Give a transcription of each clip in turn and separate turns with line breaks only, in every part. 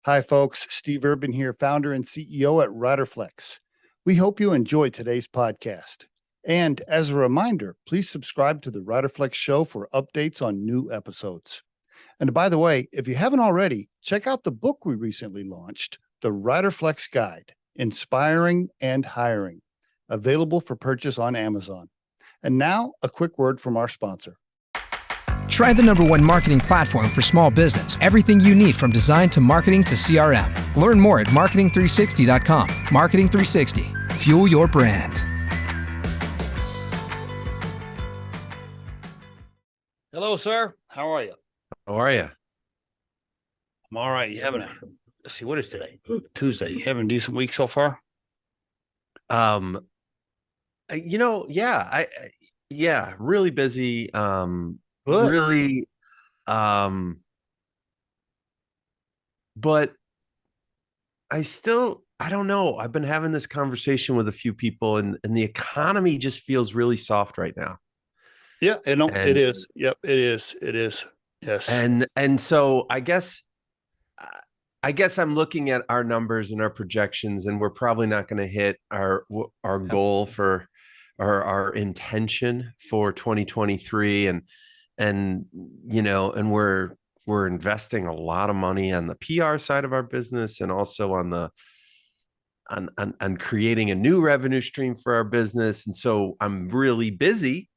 Hi, folks. Steve Urban here, founder and CEO at Riderflex. We hope you enjoyed today's podcast. And as a reminder, please subscribe to the Riderflex show for updates on new episodes. And by the way, if you haven't already, check out the book we recently launched, The Riderflex Guide, Inspiring and Hiring, available for purchase on Amazon. And now, a quick word from our sponsor.
Try the #1 marketing platform for small business. Everything you need from design to marketing to CRM. Learn more at marketing360.com. Marketing 360. Fuel your brand.
Hello, sir. How are you?
How are you?
I'm all right. Let's see, what is today? Tuesday. You having a decent week so far?
Yeah, really busy.
Good.
Really, but I don't know. I've been having this conversation with a few people, and the economy just feels really soft right now.
Yeah, it is. Yep, it is. It is. Yes.
And so I guess I'm looking at our numbers and our projections, and we're probably not going to hit our goal for our intention for 2023, and we're investing a lot of money on the PR side of our business, and also on creating a new revenue stream for our business. And so I'm really busy,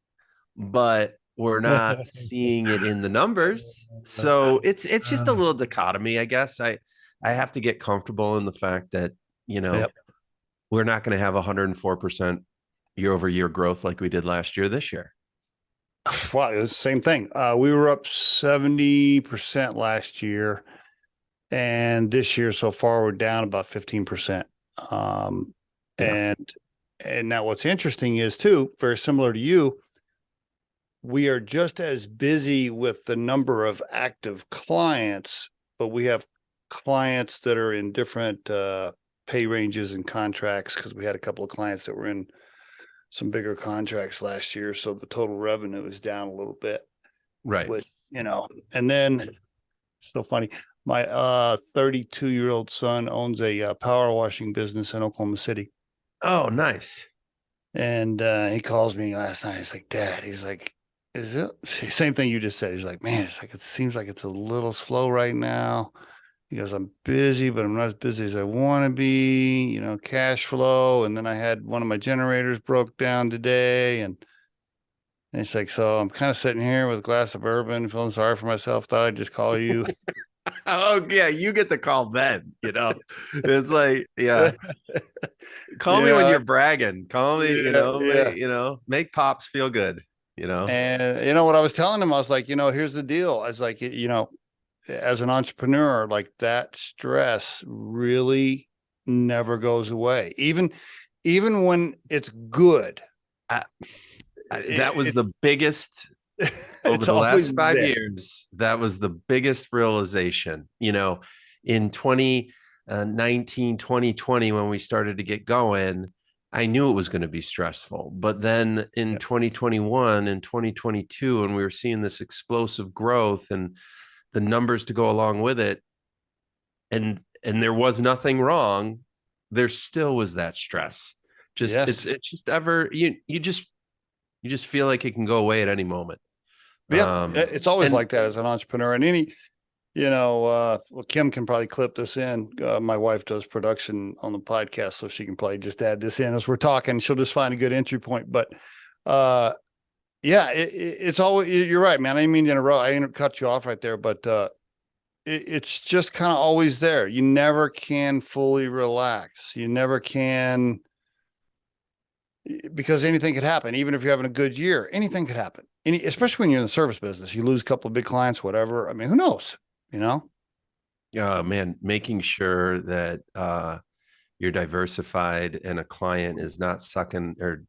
but we're not seeing it in the numbers. So it's just a little dichotomy, I guess. I have to get comfortable in the fact that, we're not going to have 104% year over year growth like we did last year, this year.
Wow, it was the same thing. We were up 70% last year, and this year so far we're down about 15%. And now what's interesting is too, very similar to you, we are just as busy with the number of active clients, but we have clients that are in different pay ranges and contracts, because we had a couple of clients that were in some bigger contracts last year. So the total revenue is down a little bit.
Right.
Which, and then it's so funny. My 32-year-old son owns a power washing business in Oklahoma City.
Oh, nice.
And he calls me last night. He's like, Dad, he's like, is it same thing you just said? He's like, man, it's like, it seems like it's a little slow right now. He goes, I'm busy, but I'm not as busy as I want to be, cash flow. And then I had one of my generators broke down today. And it's like, so I'm kind of sitting here with a glass of bourbon, feeling sorry for myself. Thought I'd just call you.
Oh, yeah. You get the call then, it's like, yeah. Call me when you're bragging. Call me, make Pops feel good,
And what I was telling him, I was like, here's the deal. I was like, as an entrepreneur, like, that stress really never goes away. Even when it's good.
That was the biggest over the last 5 years. That was the biggest realization, in 2019, 2020, when we started to get going. I knew it was going to be stressful, but then in 2021 and 2022, when we were seeing this explosive growth and the numbers to go along with it, and there was nothing wrong, there still was that stress. It's just ever, you just feel like it can go away at any moment.
Yeah, it's always like that as an entrepreneur. And any, Kim can probably clip this in. My wife does production on the podcast, so she can probably just add this in as we're talking. She'll just find a good entry point. But it's always, you're right, man. I didn't mean to interrupt. I didn't cut you off right there, but it's just kind of always there. You never can fully relax. You never can, because anything could happen. Even if you're having a good year, anything could happen. Especially when you're in the service business, you lose a couple of big clients, whatever. I mean, who knows?
Man, making sure that you're diversified and a client is not sucking or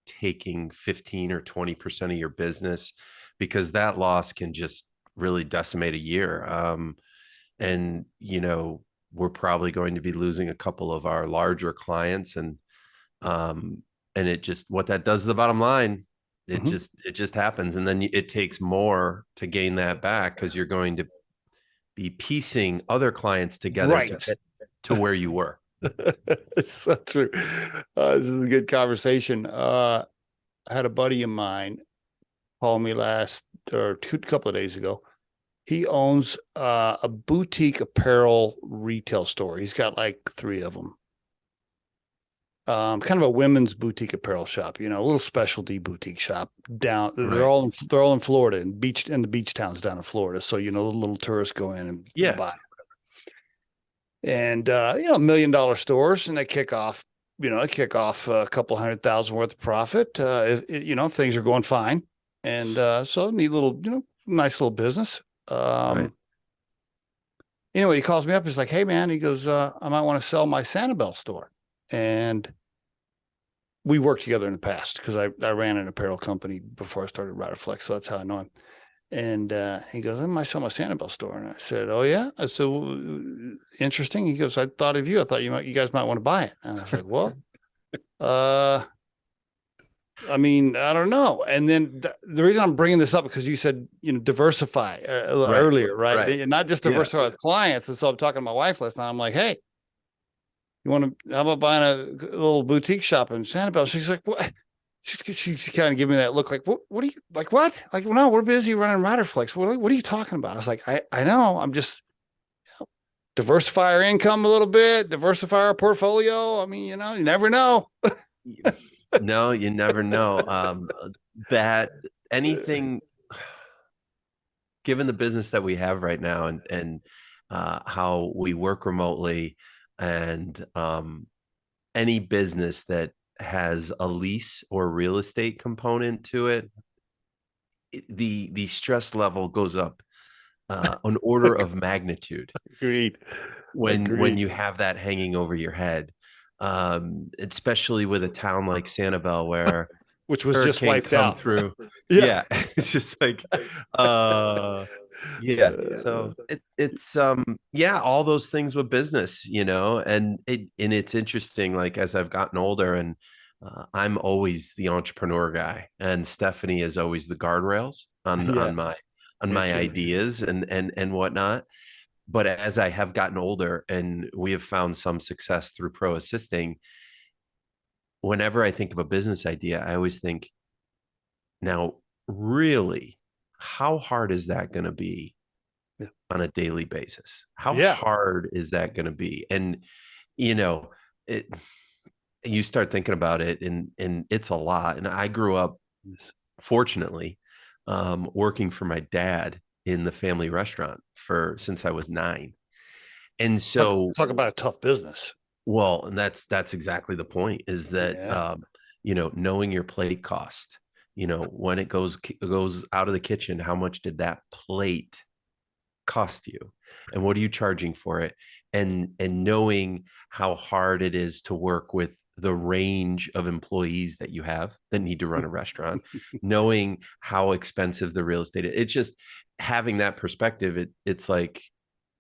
taking 15 or 20% of your business, because that loss can just really decimate a year. And we're probably going to be losing a couple of our larger clients, and it just, what that does to the bottom line, it just happens. And then it takes more to gain that back, because you're going to be piecing other clients together to
Right.
get to where you were.
It's so true. This is a good conversation. I had a buddy of mine call me a couple of days ago. He owns a boutique apparel retail store. He's got like 3 of them. Kind of a women's boutique apparel shop, a little specialty boutique shop down.
Right.
They're all in Florida and the beach towns down in Florida. So, little tourists go in and buy. And, $1 million stores, and they kick off a couple 100,000 worth of profit. If things are going fine. And, so neat little, nice little business.
Right.
Anyway, he calls me up. He's like, "Hey man," he goes, "I might want to sell my Sanibel store." And we worked together in the past because I ran an apparel company before I started Riderflex. So that's how I know him. And he goes, "I might sell my Sanibel store." And I said, "Oh yeah?" I said, "Well, interesting." He goes, "I thought of you. I thought you guys might want to buy it." And I was like, "Well, I mean, I don't know." And then the reason I'm bringing this up because you said, diversify earlier, right? And not just diversify with clients. And so I'm talking to my wife last night. I'm like, "Hey, how about buying a little boutique shop in Sanibel?" She's like, "What?" She's kind of giving me that look like, what are you like? What? Like, no, we're busy running Riderflex. What are you talking about? I was like, I know. I'm just diversify our income a little bit, diversify our portfolio. I mean, you never know.
No, you never know. That anything, given the business that we have right now and how we work remotely and any business that has a lease or real estate component to it, the stress level goes up an order of magnitude.
Agreed.
When you have that hanging over your head, especially with a town like Sanibel where
which was just wiped out
through. Yeah. It's just like so it's all those things with business, and it's interesting, like as I've gotten older and I'm always the entrepreneur guy and Stephanie is always the guardrails on my ideas and whatnot. But as I have gotten older and we have found some success through ProAssisting, whenever I think of a business idea, I always think, now, really, how hard is that going to be on a daily basis? How hard is that going to be? And, you start thinking about it and it's a lot. And I grew up, fortunately, working for my dad in the family restaurant since I was 9. And so
talk about a tough business.
Well, and that's exactly the point, is that, knowing your plate cost, when it goes out of the kitchen, how much did that plate cost you? And what are you charging for it? And knowing how hard it is to work with the range of employees that you have that need to run a restaurant, knowing how expensive the real estate is. It's just having that perspective. It's like,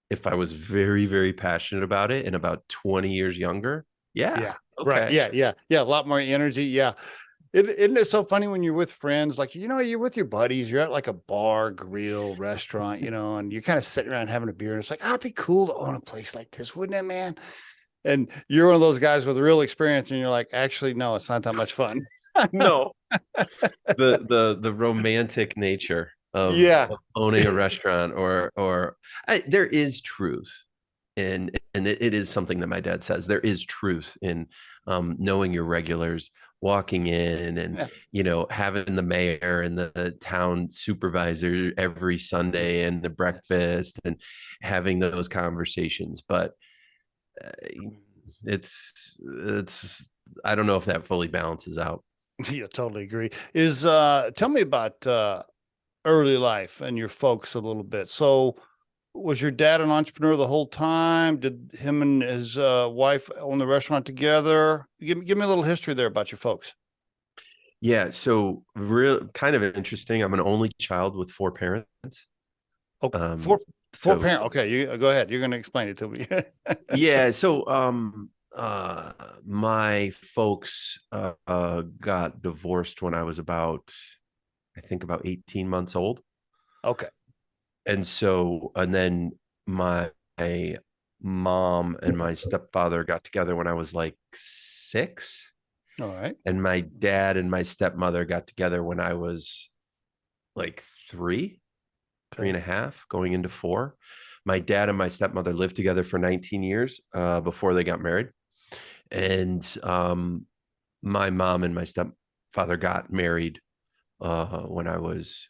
if I was very, very passionate about it and about 20 years younger. Okay.
Right. Yeah. A lot more energy. Yeah. Isn't it so funny when you're with friends, like, you're with your buddies, you're at like a bar, grill, restaurant, and you're kind of sitting around having a beer. And it's like, it'd be cool to own a place like this, wouldn't it, man? And you're one of those guys with real experience. And you're like, actually, no, it's not that much fun.
No. The romantic nature of owning a restaurant or there is truth. And it is something that my dad says. There is truth in knowing your regulars, walking in and, having the mayor and the town supervisor every Sunday and the breakfast and having those conversations. But it's I don't know if that fully balances out.
Yeah, totally agree. Tell me about early life and your folks a little bit. So was your dad an entrepreneur the whole time? Did him and his wife own the restaurant together? Give me a little history there about your folks.
Yeah. So real kind of interesting. I'm an only child with 4 parents.
Okay. Four parents. Okay. You go ahead. You're going to explain it to me.
Yeah. So, my folks got divorced when I was about 18 months old.
Okay.
And then my mom and my stepfather got together when I was like 6,
All right.
and my dad and my stepmother got together when I was like 3, three and
Okay.
a half, going into 4. My dad and my stepmother lived together for 19 years before they got married. And my mom and my stepfather got married when I was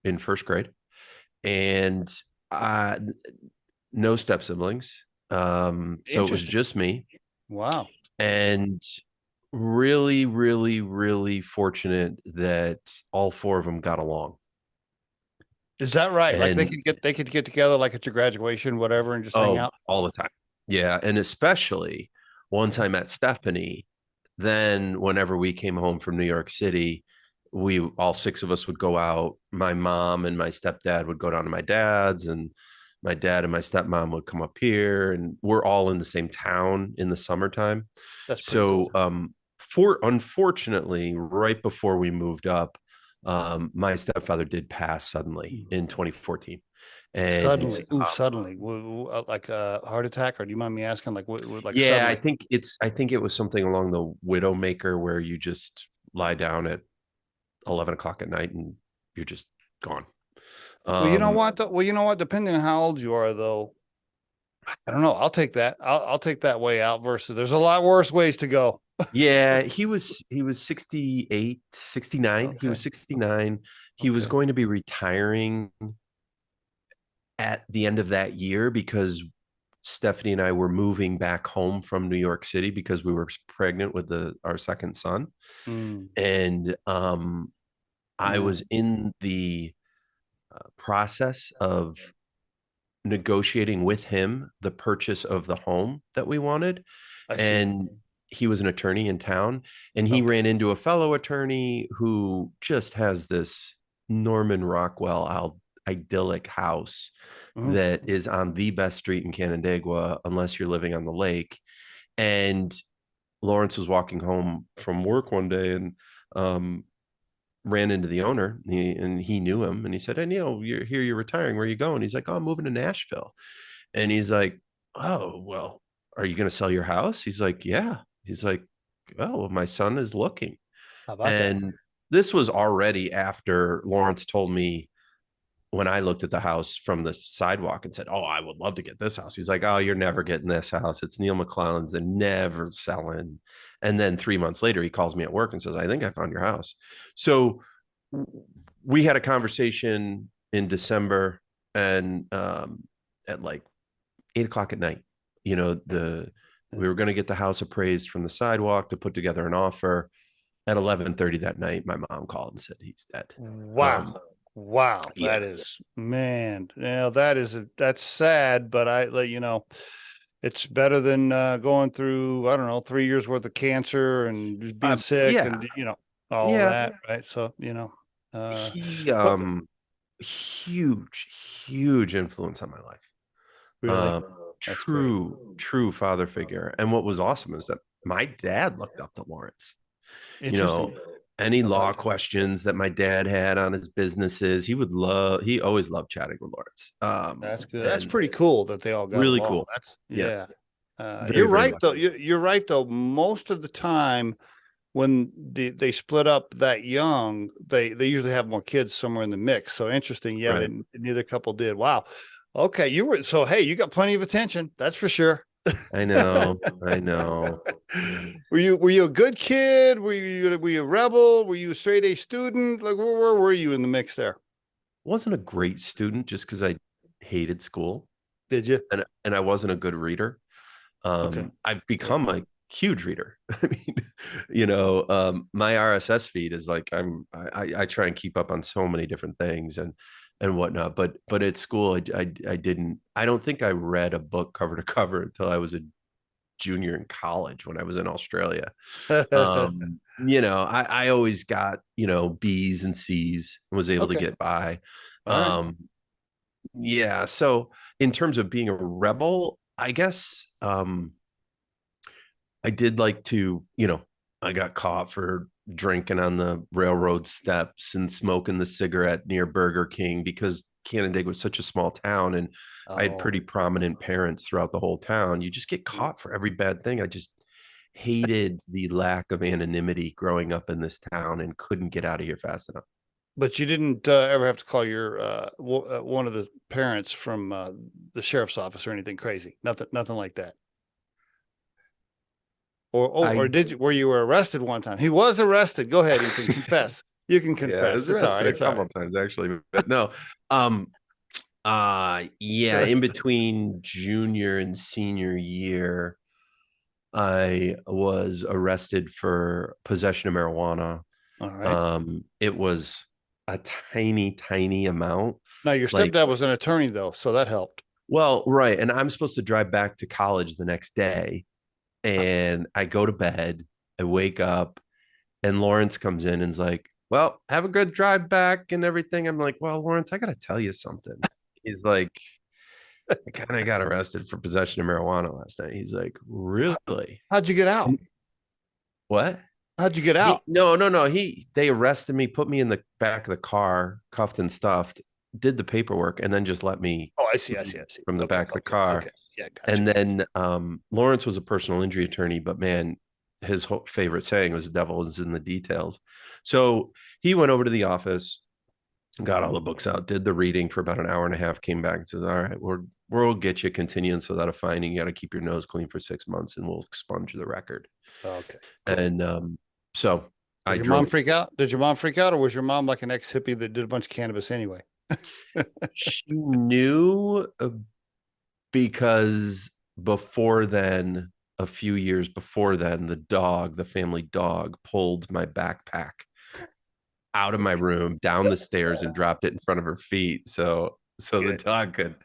in first grade. And uh, no step siblings. So it was
Interesting.
just me.
Wow.
And really, really, really fortunate that all 4 of them got along.
Is that right? Like
And
they could get together like at your graduation, whatever, and just hang
oh,
out.
all the time. Yeah. And especially once I met Stephanie, then whenever we came home from New York City, we all 6 of us would go out. My mom and my stepdad would go down to my dad's, and my dad and my stepmom would come up here, and we're all in the same town in the summertime.
That's pretty
So
cool.
for unfortunately, right before we moved up, my stepfather did pass suddenly in 2014. And
Suddenly, suddenly, like a heart attack, or do you mind me asking, like, like
yeah,
suddenly?
I think it was something along the Widowmaker, where you just lie down at 11 o'clock at night and you're just gone.
Well, you know
Um,
what? Well, you know what? Depending on how old you are, though, I don't know. I'll take that. I'll take that way out. Versus, there's a lot worse ways to go.
yeah, he was 68, 69. He was
Okay.
69. He was
Okay.
going to be retiring at the end of that year because Stephanie and I were moving back home from New York City because we were pregnant with our second son.
Mm,
And I
yeah,
was in the process of negotiating with him the purchase of the home that we wanted.
I see.
And he was an attorney in town, and he
Okay.
ran into a fellow attorney who just has this Norman Rockwell idyllic house
Mm,
that is on the best street in Canandaigua, unless you're living on the lake. And Lawrence was walking home from work one day and ran into the owner, and he knew him, and he said, "Hey, Neil, you're here, you're retiring. Where are you going?" He's like, "Oh, I'm moving to Nashville." And he's like, "Oh, well, are you going to sell your house?" He's like, "Yeah." He's like, "Oh, well, my son is looking."
how about that?
And this was already after Lawrence told me, when I looked at the house from the sidewalk and said, "Oh, I would love to get this house." He's like, "Oh, you're never getting this house. It's Neil McClellan's. They're never selling." And then 3 months later, he calls me at work and says, "I think I found your house." So we had a conversation in December, and at like 8 o'clock at night, we were going to get the house appraised from the sidewalk to put together an offer. At 11:30 that night, my mom called and said he's dead.
Wow. Wow.
Yeah.
That is, man. Yeah, that's sad, but I let you know, it's better than going through, I don't know, 3 years worth of cancer and just being sick
Yeah.
and, all
Yeah.
that. Right. So, uh,
He
but
huge, huge influence on my life.
really,
Um,
that's great.
true father figure. And what was awesome is that my dad looked up to Lawrence. You
Interesting.
know, any
How about
law
that?
questions that my dad had on his businesses, he always loved chatting with Lawrence.
That's good. That's
And
pretty cool that they all got
really
along.
cool.
That's,
Yeah.
yeah.
Very,
You're
very
right though.
lucky.
You're right though. Most of the time, when they split up that young, they usually have more kids somewhere in the mix. So interesting. Yeah,
Right.
neither couple did. Wow. Okay, so hey, you got plenty of attention. That's for sure.
I know. I know.
Were you a good kid? Were you a rebel? Were you a straight A student? Like where were you in the mix there?
Wasn't a great student just because I hated school,
Did you?
and I wasn't a good reader.
Okay.
I've become a huge reader. I mean, my RSS feed is like I try and keep up on so many different things and whatnot. But at school, I didn't. I don't think I read a book cover to cover until I was a junior in college when I was in Australia. I always got B's and C's and was able to
Okay.
get by.
All right.
Um, yeah. So in terms of being a rebel, I guess I did like to, I got caught for drinking on the railroad steps and smoking the cigarette near Burger King because Canandaigua was such a small town, and I had pretty prominent parents throughout the whole town. You just get caught for every bad thing. I just hated the lack of anonymity growing up in this town and couldn't get out of here fast enough.
But you didn't ever have to call your one of the parents from the sheriff's office or anything crazy. Nothing like that. Or did you? Where you were arrested one time? He was arrested. Go ahead. You can confess. You can confess.
Yeah, I was arrested a couple times actually, but no. Yeah, in between junior and senior year, I was arrested for possession of marijuana.
All right.
It was a tiny amount.
Now your stepdad was an attorney though, so that helped.
Well, right. And I'm supposed to drive back to college the next day. And I go to bed, I wake up, and Lawrence comes in and is like, well, have a good drive back and everything. I'm like, well, Lawrence, I got to tell you something. He's like, I kind of got arrested for possession of marijuana last night. He's like, really?
How'd you get out?
What?
How'd you get out?
No. They arrested me, put me in the back of the car, cuffed and stuffed, did the paperwork, and then just let me.
Oh, I see.
From the back of the car.
Okay. Yeah, gotcha.
And then Lawrence was a personal injury attorney, but man, his whole favorite saying was the devil is in the details. So he went over to the office, got all the books out, did the reading for about an hour and a half, came back and says, all right, we'll get you continuance without a finding. You got to keep your nose clean for 6 months and we'll expunge the record.
Okay.
Cool. And so
Did your mom freak out? Did your mom freak out, or was your mom like an ex-hippie that did a bunch of cannabis anyway?
She knew because before then, a few years before then, the family dog pulled my backpack out of my room, down the stairs, and dropped it in front of her feet. So the dog could,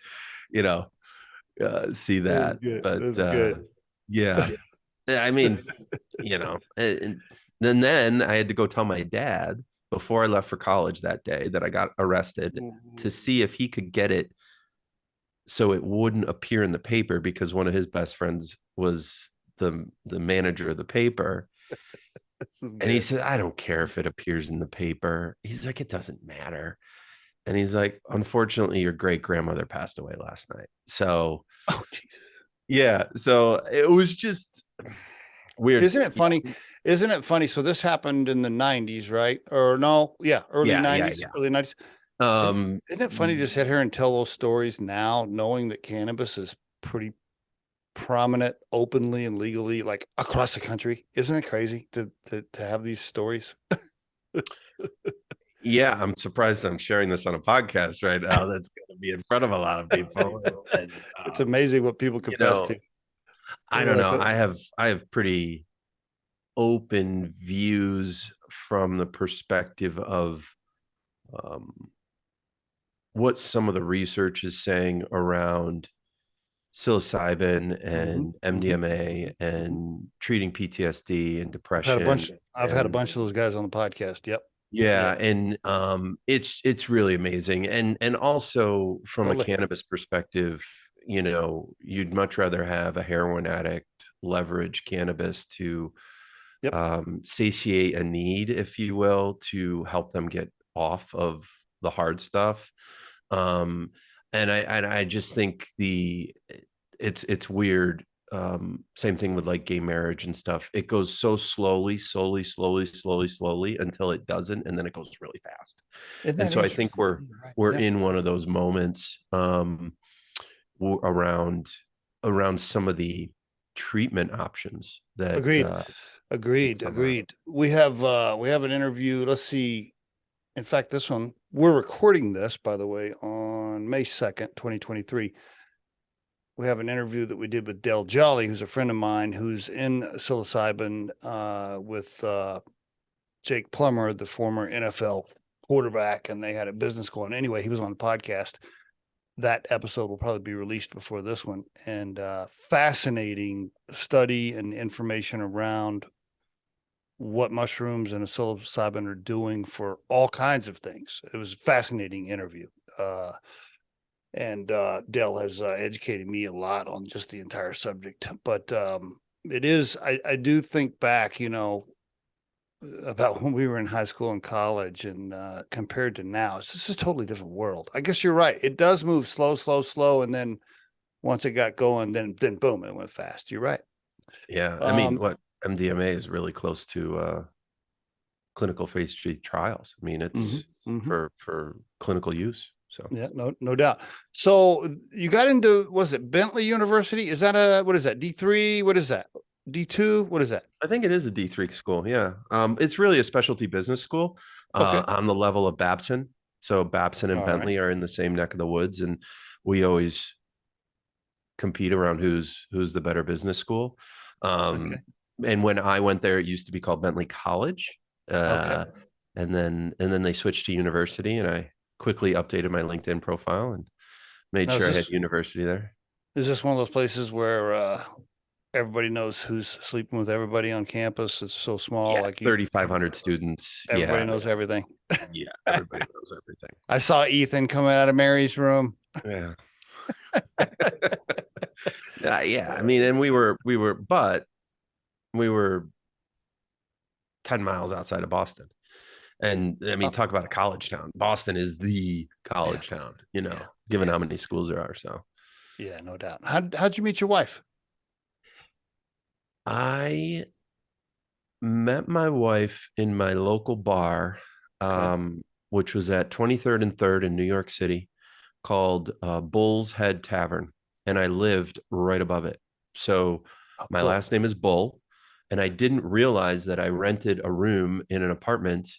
see that. But yeah, I mean, and then I had to go tell my dad before I left for college that day that I got arrested to see if he could get it so it wouldn't appear in the paper, because one of his best friends was the manager of the paper. And he said, I don't care if it appears in the paper. He's like, it doesn't matter. And he's like, unfortunately, your great grandmother passed away last night. So, yeah. So it was just weird.
Isn't it funny? Isn't it funny? So this happened in the 90s, right? Or no? Yeah. Early 90s, early 90s. Isn't it funny to sit here and tell those stories now, knowing that cannabis is pretty prominent openly and legally, like across the country? Isn't it crazy to have these stories?
Yeah, I'm surprised I'm sharing this on a podcast right now. That's going to be in front of a lot of people. And,
it's amazing what people confess to.
I don't know. I have pretty open views from the perspective of what some of the research is saying around psilocybin and MDMA and treating PTSD and depression.
I've had a bunch of those guys on the podcast. Yep.
Yeah. And it's really amazing. And also from a cannabis perspective, you'd much rather have a heroin addict leverage cannabis to satiate a need, if you will, to help them get off of the hard stuff. And I just think it's weird. Same thing with like gay marriage and stuff. It goes so slowly until it doesn't, and then it goes really fast. And so I think we're in one of those moments around some of the treatment options that
agreed. We have an interview. Let's see. In fact, this one, we're recording this, by the way, on May 2nd, 2023. We have an interview that we did with Dale Jolly, who's a friend of mine, who's in psilocybin with Jake Plummer, the former NFL quarterback, and they had a business going. Anyway, he was on the podcast. That episode will probably be released before this one. And fascinating study and information around what mushrooms and psilocybin are doing for all kinds of things. It was a fascinating interview. And Dale has educated me a lot on just the entire subject. But it is, I do think back, about when we were in high school and college, and compared to now, it's just a totally different world. I guess you're right. It does move slow, slow, slow, and then once it got going, then boom, it went fast. You're right.
Yeah. I mean, what MDMA is really close to clinical phase 3 trials. I mean,
Mm-hmm,
it's
mm-hmm.
for clinical use. So
yeah, no doubt. So you got into, was it Bentley University? Is that what is that? D3? What is that? D2? What is that?
I think it is a D3 school. Yeah. It's really a specialty business school
Okay.
on the level of Babson. So Babson and
All
Bentley are in the same neck of the woods, and we always compete around who's the better business school.
Okay.
And when I went there, it used to be called Bentley College.
Okay.
And then they switched to university, and I quickly updated my LinkedIn profile and made
Now,
sure I had university there.
is this one of those places where everybody knows who's sleeping with everybody on campus? It's so small,
Yeah,
like
3,500 students.
everybody
Yeah,
knows everything.
yeah, everybody knows everything.
I saw Ethan coming out of Mary's room.
Yeah. Yeah. I mean, and we were 10 miles outside of Boston. And I mean, talk about a college town. Boston is the college town, given how many schools there are. So
yeah, no doubt. How'd you meet your wife?
I met my wife in my local bar, which was at 23rd and 3rd in New York City, called Bull's Head Tavern. And I lived right above it. So my last name is Bull. And I didn't realize that I rented a room in an apartment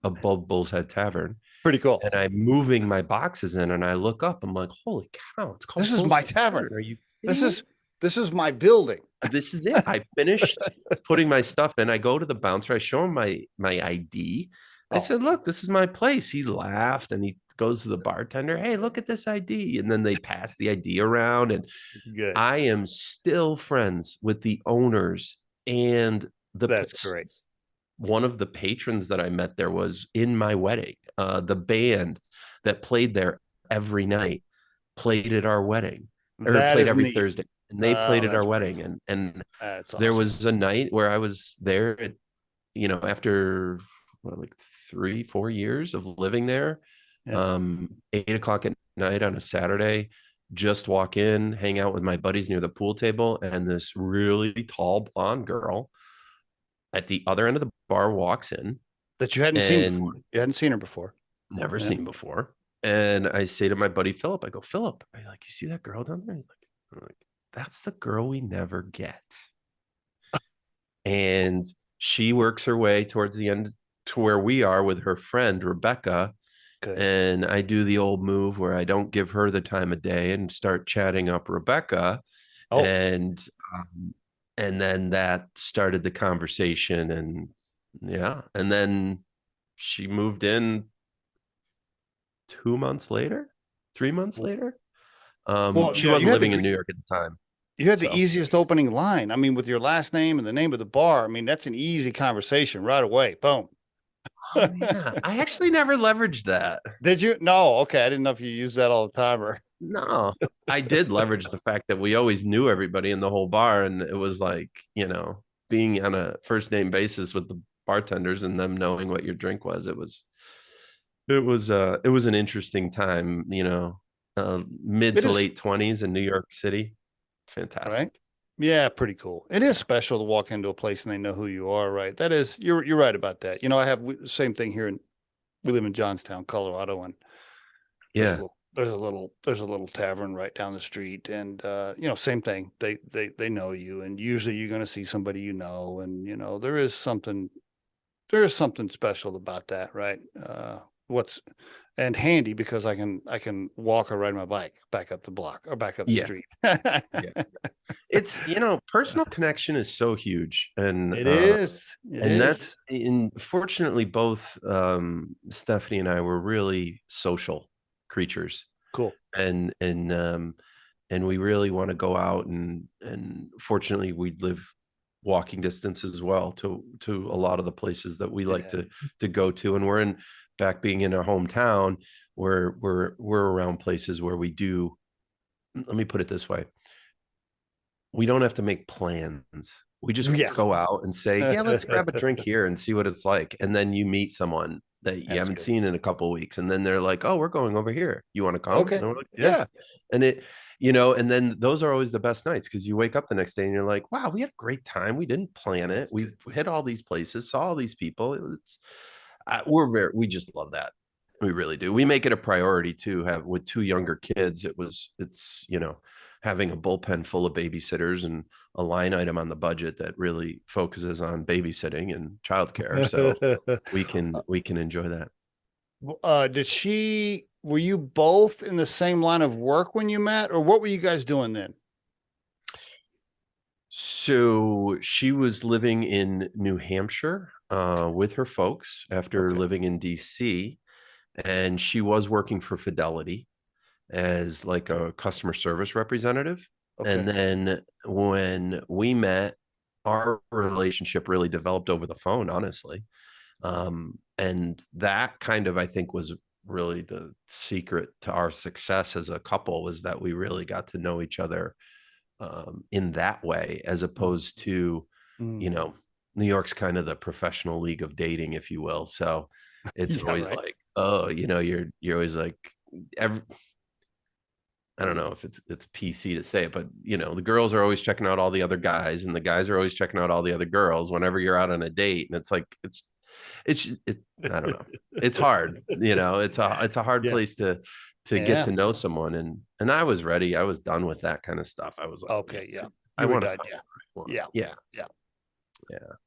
above Bull's Head Tavern.
Pretty cool.
And I'm moving my boxes in, and I look up. I'm like, holy cow, it's called
This is
Bull's
my
Head
tavern.
Are you
this is my building.
This is it. I finished putting my stuff in. I go to the bouncer. I show him my ID. I said, look, this is my place. He laughed, and he goes to the bartender. Hey, look at this ID. And then they pass the ID around. And
good.
I am still friends with the owners and
that's great.
One of the patrons that I met there was in my wedding. The band that played there every night played at our wedding, or played every Thursday. And they played at our wedding. And
awesome.
There was a night where I was there, after like 3-4 years of living there, 8:00 at night on a Saturday, just walk in, hang out with my buddies near the pool table. And this really tall blonde girl at the other end of the bar walks in.
That you hadn't seen before. You hadn't seen her before.
Never seen before. And I say to my buddy, Philip, I go, Philip, I like, you see that girl down there? I'm like, that's the girl we never get. And she works her way towards the end to where we are with her friend, Rebecca. Good. And I do the old move where I don't give her the time of day and start chatting up Rebecca. And then that started the conversation. And and then she moved in 2 months later, 3 months later. She wasn't living in New York at the time.
You had the easiest opening line. I mean, with your last name and the name of the bar. I mean, that's an easy conversation right away. Boom.
Oh, yeah. I actually never leveraged that.
Did you? No. Okay. I didn't know if you use that all the time or.
No, I did leverage the fact that we always knew everybody in the whole bar. And it was like, being on a first name basis with the bartenders and them knowing what your drink was. It was an interesting time, mid to late 20s in New York City. Fantastic.
Right? Yeah, pretty cool. It is special to walk into a place and they know who you are, right? That is, you're right about that. I have the same thing here we live in Johnstown, Colorado, and there's a little tavern right down the street, and same thing. They know you, and usually you're going to see somebody and there is something special about that, right? And handy because I can walk or ride my bike back up the block or back up the street.
It's, personal connection is so huge. And
it is.
That's fortunately both Stephanie and I were really social creatures.
Cool.
And we really want to go out and fortunately we live walking distance as well to a lot of the places that we like to go to. And we're being in our hometown, we're around places where we do, let me put it this way. We don't have to make plans We just
Yeah.
go out and say, yeah, let's grab a drink here and see what it's like. And then you meet someone that you
That's
haven't
good.
seen in a couple of weeks. And then they're like, oh, we're going over here. You want to come?
Okay.
And we're like,
Yeah.
yeah. And it, you know, and then those are always the best nights because you wake up the next day and you're like, wow, we had a great time. We didn't plan it. We hit all these places, saw all these people. It was, we just love that. We really do. We make it a priority to have with two younger kids. It's, you know, having a bullpen full of babysitters and a line item on the budget that really focuses on babysitting and childcare. So we can enjoy that.
Were you both in the same line of work when you met, or what were you guys doing then?
So she was living in New Hampshire with her folks after living in DC, and she was working for Fidelity as like a customer service representative.
Okay.
And then when we met, our relationship really developed over the phone, honestly. And that kind of, I think, was really the secret to our success as a couple, was that we really got to know each other in that way, as opposed to, you know, New York's kind of the professional league of dating, if you will. So it's always like, oh, you know, you're always like, I don't know if it's PC to say it, but you know, the girls are always checking out all the other guys, and the guys are always checking out all the other girls whenever you're out on a date. And it's like, I don't know. It's hard, you know, it's a hard place to get to know someone. And I was ready. I was done with that kind of stuff. I was like,
okay. Yeah.
I want to,
yeah.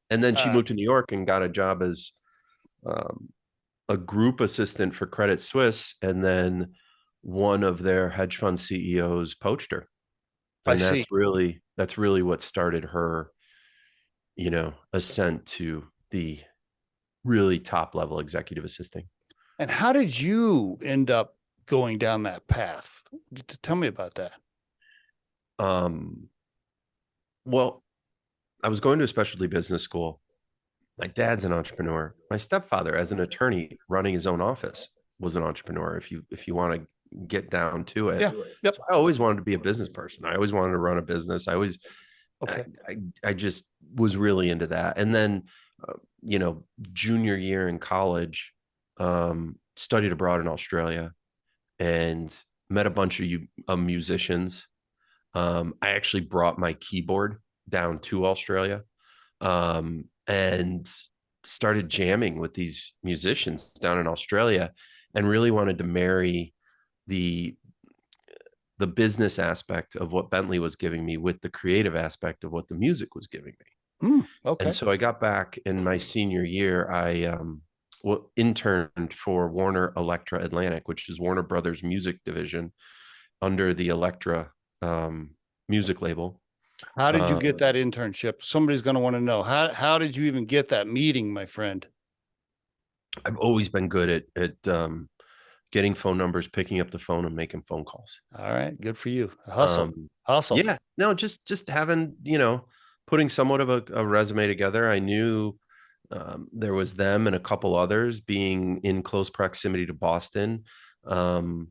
And then she moved to New York and got a job as a group assistant for Credit Suisse. And then one of their hedge fund CEOs poached her. And that's really what started her, you know, ascent to the really top level executive assisting.
And how did you end up going down that path? Tell me about that.
Well, I was going to a specialty business school. My dad's an entrepreneur. My stepfather, as an attorney running his own office, was an entrepreneur. If you want to get down to it.
Yeah. Yep.
So I always wanted to be a business person. I always wanted to run a business. I just was really into that. And then, you know, junior year in college, studied abroad in Australia and met a bunch of musicians. I actually brought my keyboard down to Australia, and started jamming with these musicians down in Australia, and really wanted to marry the business aspect of what Bentley was giving me with the creative aspect of what the music was giving me.
Okay.
And so I got back in my senior year. I interned for Warner Elektra Atlantic, which is Warner Brothers music division under the Elektra music label.
How did you get that internship? Somebody's going to want to know. How did you even get that meeting, my friend?
I've always been good at getting phone numbers, picking up the phone and making phone calls.
All right. Good for you. Hustle.
Yeah. No, just having, you know, putting somewhat of a resume together. I knew there was them and a couple others being in close proximity to Boston. And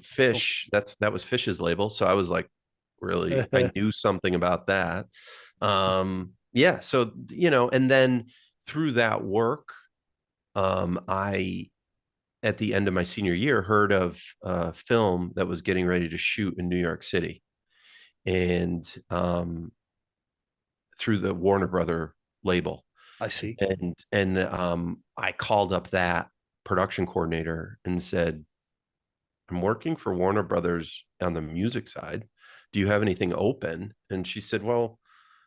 Fish, that was Fish's label. So I was like, really, I knew something about that. Yeah. So, you know, and then through that work, I, at the end of my senior year, heard of a film that was getting ready to shoot in New York City. And through the Warner Brother label.
I see.
And I called up that production coordinator and said, I'm working for Warner Brothers on the music side. Do you have anything open? And she said, well,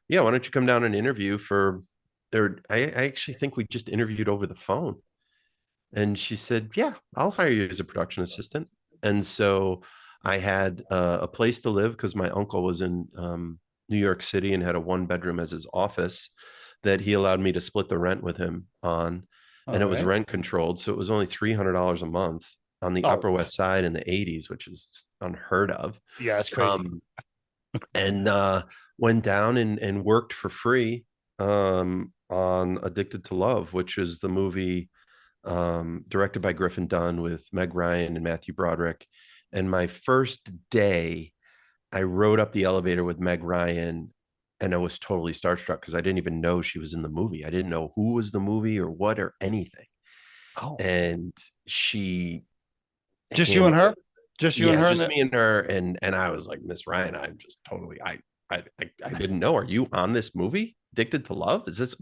yeah, why don't you come down and interview for there? I actually think we just interviewed over the phone. And she said, yeah, I'll hire you as a production assistant. And so I had a place to live because my uncle was in New York City and had a 1-bedroom as his office that he allowed me to split the rent with him on. And it was rent controlled. So it was only $300 a month on the Upper West Side in the 80s, which is unheard of.
Yeah, it's crazy.
And went down and worked for free on Addicted to Love, which is the movie directed by Griffin Dunn with Meg Ryan and Matthew Broderick. And my first day I rode up the elevator with Meg Ryan, and I was totally starstruck because I didn't even know she was in the movie. I didn't know who was the movie or what or anything.
Oh,
And she
just you and
handled
her?
it.
Just you and
Yeah,
her?
just me and her. And I was like, Miss Ryan, I'm just totally I didn't know. Are you on this movie? Addicted to Love? Is this?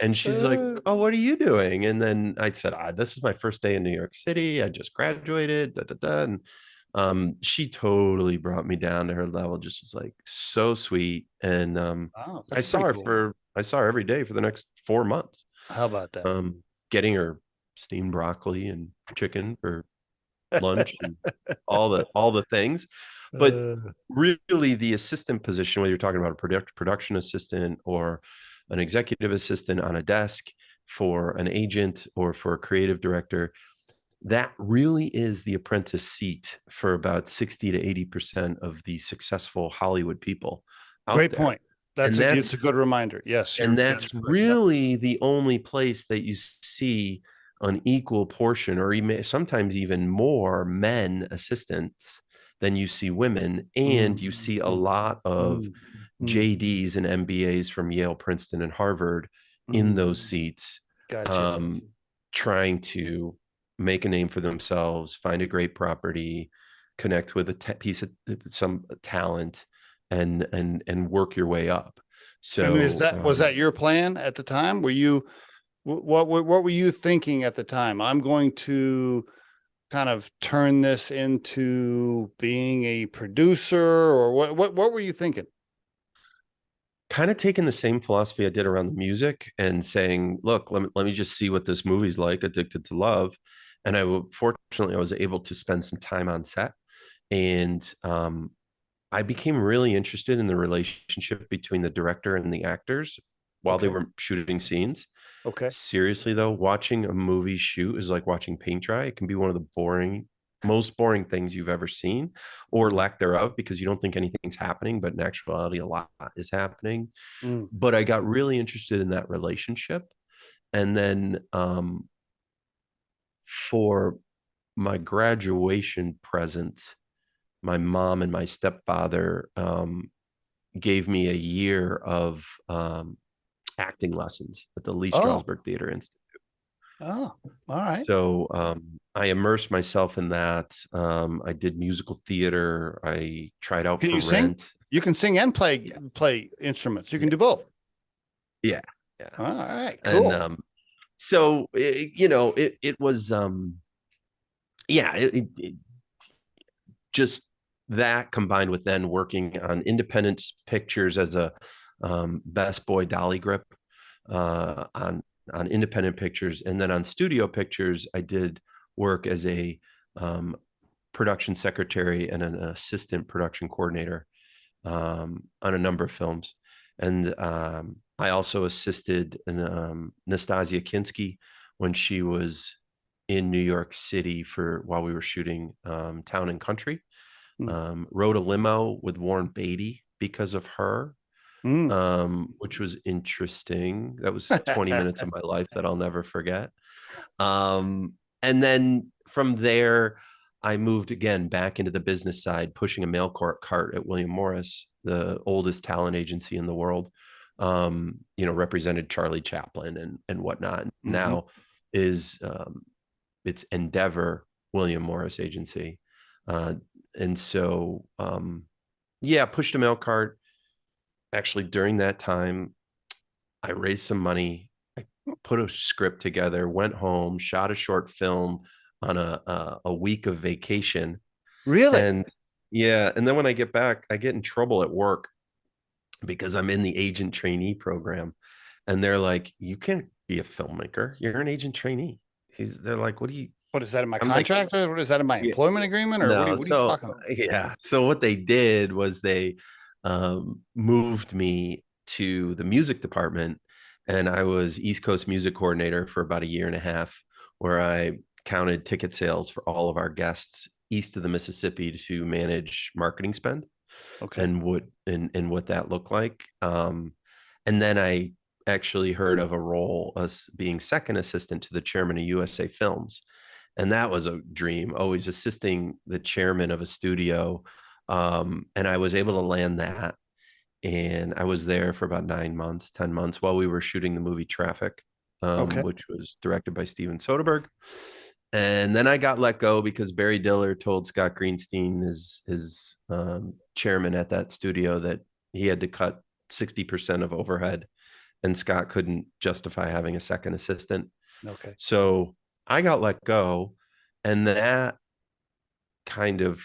And she's like, oh, what are you doing? And then I said, this is my first day in New York City. I just graduated. Da, da, da. And she totally brought me down to her level, just was like so sweet. And
Oh,
I
that's
saw
pretty
her
cool.
every day for the next 4 months.
How about that?
Getting her steamed broccoli and chicken for lunch and all the things. But
Uh,
really, the assistant position, whether you're talking about a production assistant or an executive assistant on a desk for an agent or for a creative director, that really is the apprentice seat for about 60 to 80% of the successful Hollywood people out
Great
there.
point. That's
And
it's a good reminder. Yes,
that's
that's correct. Yep.
really the only place that you see an equal portion, or even sometimes even more men assistants than you see women. And you see a
Mm,
lot of
mm, mm,
JDs and MBAs from Yale, Princeton, and Harvard in those
mm.
seats,
Gotcha.
um, trying to make a name for themselves, find a great property, connect with a piece of some talent, and work your way up.
And
So
was that your plan at the time? Were you what were you thinking at the time? I'm going to kind of turn this into being a producer, or what were you thinking?
kind of taking the same philosophy I did around the music and saying, look, let me just see what this movie's like, Addicted to Love. And fortunately, I was able to spend some time on set. And I became really interested in the relationship between the director and the actors while they
Okay.
were shooting scenes.
Okay.
Seriously, though, watching a movie shoot is like watching paint dry. It can be one of the most boring things you've ever seen, or lack thereof, because you don't think anything's happening, but in actuality, a lot is happening.
Mm.
But I got really interested in that relationship. And then for my graduation present, my mom and my stepfather gave me a year of acting lessons at the Lee
Oh,
Strasberg Theater Institute.
oh, all right.
So I immersed myself in that. I did musical theater. I tried out
Can
for
you sing?
Rent.
You can sing and
Yeah,
play instruments. You can
yeah,
do both.
yeah, yeah.
All right,
And
cool.
so it was yeah, just that combined with then working on independent pictures as a best boy dolly grip on independent pictures, and then on studio pictures I did work as a um, production secretary and an assistant production coordinator on a number of films. And I also assisted in Nastasia Kinski when she was in New York City for while we were shooting Town and Country.
Mm.
Rode a limo with Warren Beatty because of her,
Mm.
which was interesting. That was 20 minutes of my life that I'll never forget. And then from there, I moved again back into the business side, pushing a mail cart at William Morris, the oldest talent agency in the world. Represented Charlie Chaplin and whatnot.
Mhm.
Now is it's Endeavor William Morris Agency, and so yeah, pushed a mail cart. Actually, during that time, I raised some money. I put a script together, went home, shot a short film on a week of vacation.
Really?
And yeah, and then when I get back, I get in trouble at work because I'm in the agent trainee program. And they're like, you can't be a filmmaker. You're an agent trainee. They're like, what do you?
What is that in my
I'm like,
contract? Or what is that in my
yeah,
employment agreement? Or
no.
what are you
So
talking about?
yeah. So what they did was they moved me to the music department, and I was East Coast music coordinator for about a year and a half, where I counted ticket sales for all of our guests east of the Mississippi to manage marketing spend
Okay.
and what that looked like. And then I actually heard of a role as being second assistant to the chairman of USA Films, and that was a dream. Always assisting the chairman of a studio And I was able to land that. And I was there for about 9 months, 10 months while we were shooting the movie Traffic,
Okay.
which was directed by Steven Soderbergh. And then I got let go because Barry Diller told Scott Greenstein, his chairman at that studio, that he had to cut 60% of overhead, and Scott couldn't justify having a second assistant.
Okay.
So I got let go, and that kind of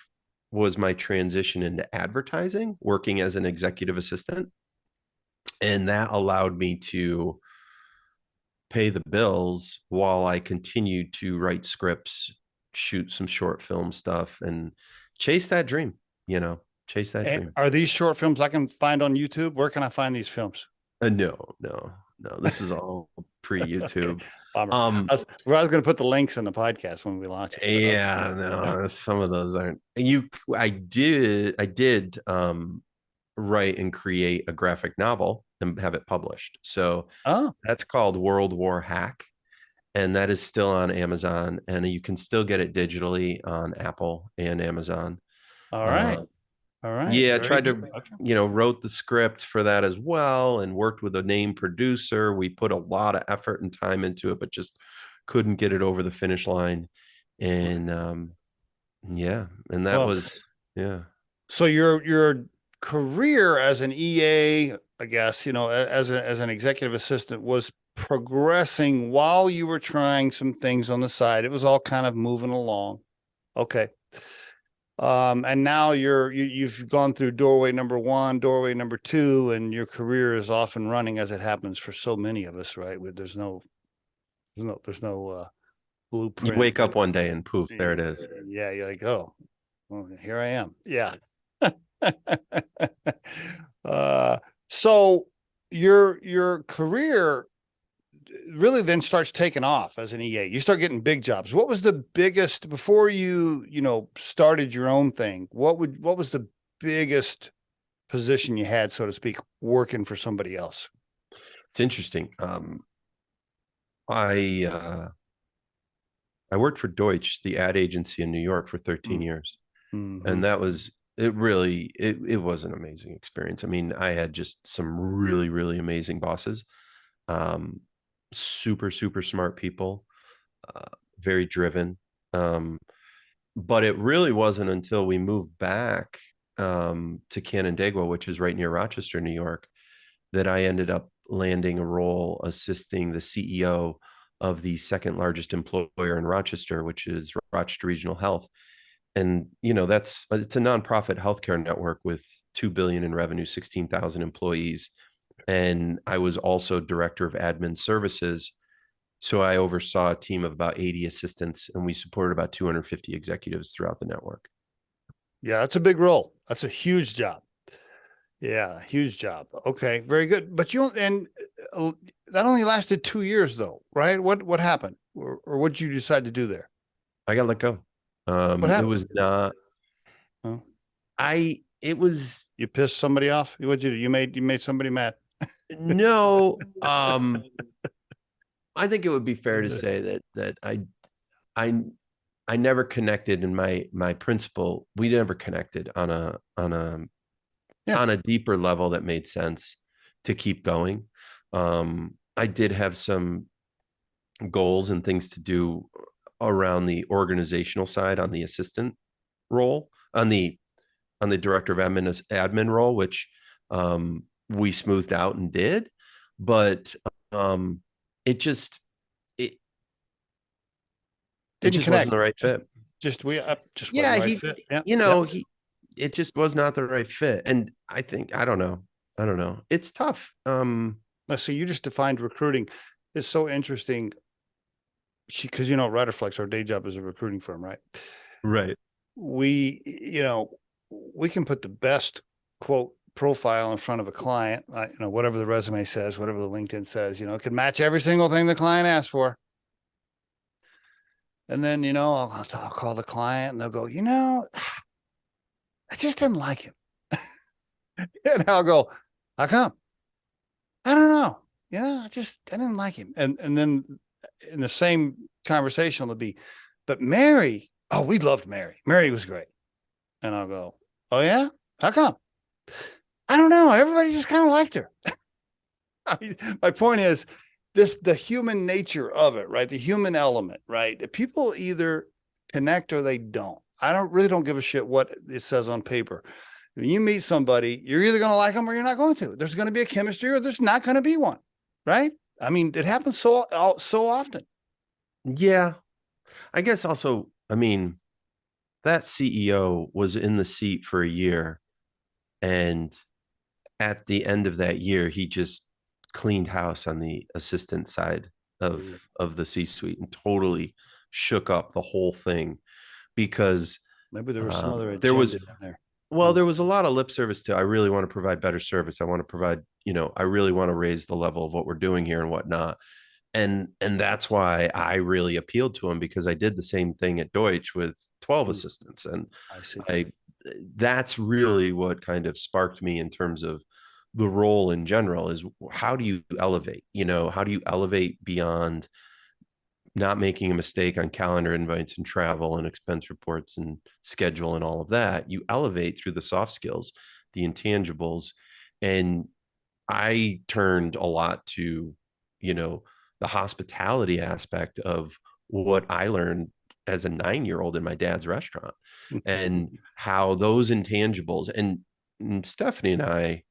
was my transition into advertising, working as an executive assistant. And that allowed me to pay the bills while I continued to write scripts, shoot some short film stuff, and chase that dream, chase that dream.
Are these short films I can find on YouTube? Where can I find these films?
No. This is all pre-YouTube.
Okay. I was going to put the links in the podcast when we launch it.
Yeah, no, some of those aren't. I did write and create a graphic novel and have it published. So that's called World War Hack. And that is still on Amazon, and you can still get it digitally on Apple and Amazon.
All right. All right.
Yeah, I tried to, wrote the script for that as well and worked with a named producer. We put a lot of effort and time into it, but just couldn't get it over the finish line. And and that was.
So your career as an EA, I guess, as an executive assistant was progressing while you were trying some things on the side. It was all kind of moving along. Okay. And now you've gone through doorway number 1, doorway number 2, and your career is off and running, as it happens for so many of us, right? There's no blueprint.
You wake up one day and poof, there it is.
Yeah. You're like, oh, well, here I am. Yeah. So your career really then starts taking off as an EA. You start getting big jobs. What was the biggest before you started your own thing? What was the biggest position you had, so to speak, working for somebody else?
It's interesting. I worked for Deutsch, the ad agency in New York, for 13 years. Mm-hmm. And that was, it was an amazing experience. I mean, I had just some really, really amazing bosses. Super, super smart people, very driven. But it really wasn't until we moved back to Canandaigua, which is right near Rochester, New York, that I ended up landing a role assisting the CEO of the second largest employer in Rochester, which is Rochester Regional Health. And, it's a nonprofit healthcare network with $2 billion in revenue, 16,000 employees. And I was also director of admin services. So I oversaw a team of about 80 assistants, and we supported about 250 executives throughout the network.
Yeah, that's a big role. That's a huge job. Yeah, huge job. Okay, very good. But that only lasted 2 years though, right? What happened? Or what did you decide to do there?
I got let go.
What happened?
It was not, it was,
you pissed somebody off? What'd you do? You made somebody mad.
No, I think it would be fair to say that I never connected in my principal. We never connected on a deeper level that made sense to keep going. I did have some goals and things to do around the organizational side on the assistant role, on the director of admin role, which we smoothed out and did, but it just wasn't the right fit. It just was not the right fit. And I think, I don't know. It's tough.
Let's see, you just defined recruiting. It's so interesting because, Riderflex, our day job is a recruiting firm, right?
Right.
We can put the best quote profile in front of a client, whatever the resume says, whatever the LinkedIn says, it could match every single thing the client asked for. And then, I'll call the client and they'll go, I just didn't like him. And I'll go, how come? I don't know. I didn't like him. And then in the same conversation, it'll be, but Mary, oh, we loved Mary. Mary was great. And I'll go, Oh yeah? How come? I don't know. Everybody just kind of liked her. I mean, my point is the human nature of it, right? The human element, right? People either connect or they don't. I don't give a shit what it says on paper. When you meet somebody, you're either going to like them or you're not going to. There's going to be a chemistry or there's not going to be one, right? I mean, it happens so often.
Yeah. I guess also, I mean, that CEO was in the seat for a year, and at the end of that year, he just cleaned house on the assistant side of the C-suite and totally shook up the whole thing because
Maybe there was some other
there
agenda
was
in there.
there was a lot of lip service to I really want to provide better service. I want to provide, I really want to raise the level of what we're doing here and whatnot. And that's why I really appealed to him, because I did the same thing at Deutsch with 12 assistants. And
I see.
That's really what kind of sparked me in terms of the role in general is how do you elevate? How do you elevate beyond not making a mistake on calendar invites and travel and expense reports and schedule and all of that? You elevate through the soft skills, the intangibles. And I turned a lot to, the hospitality aspect of what I learned as a 9-year-old in my dad's restaurant, and how those intangibles, and Stephanie and I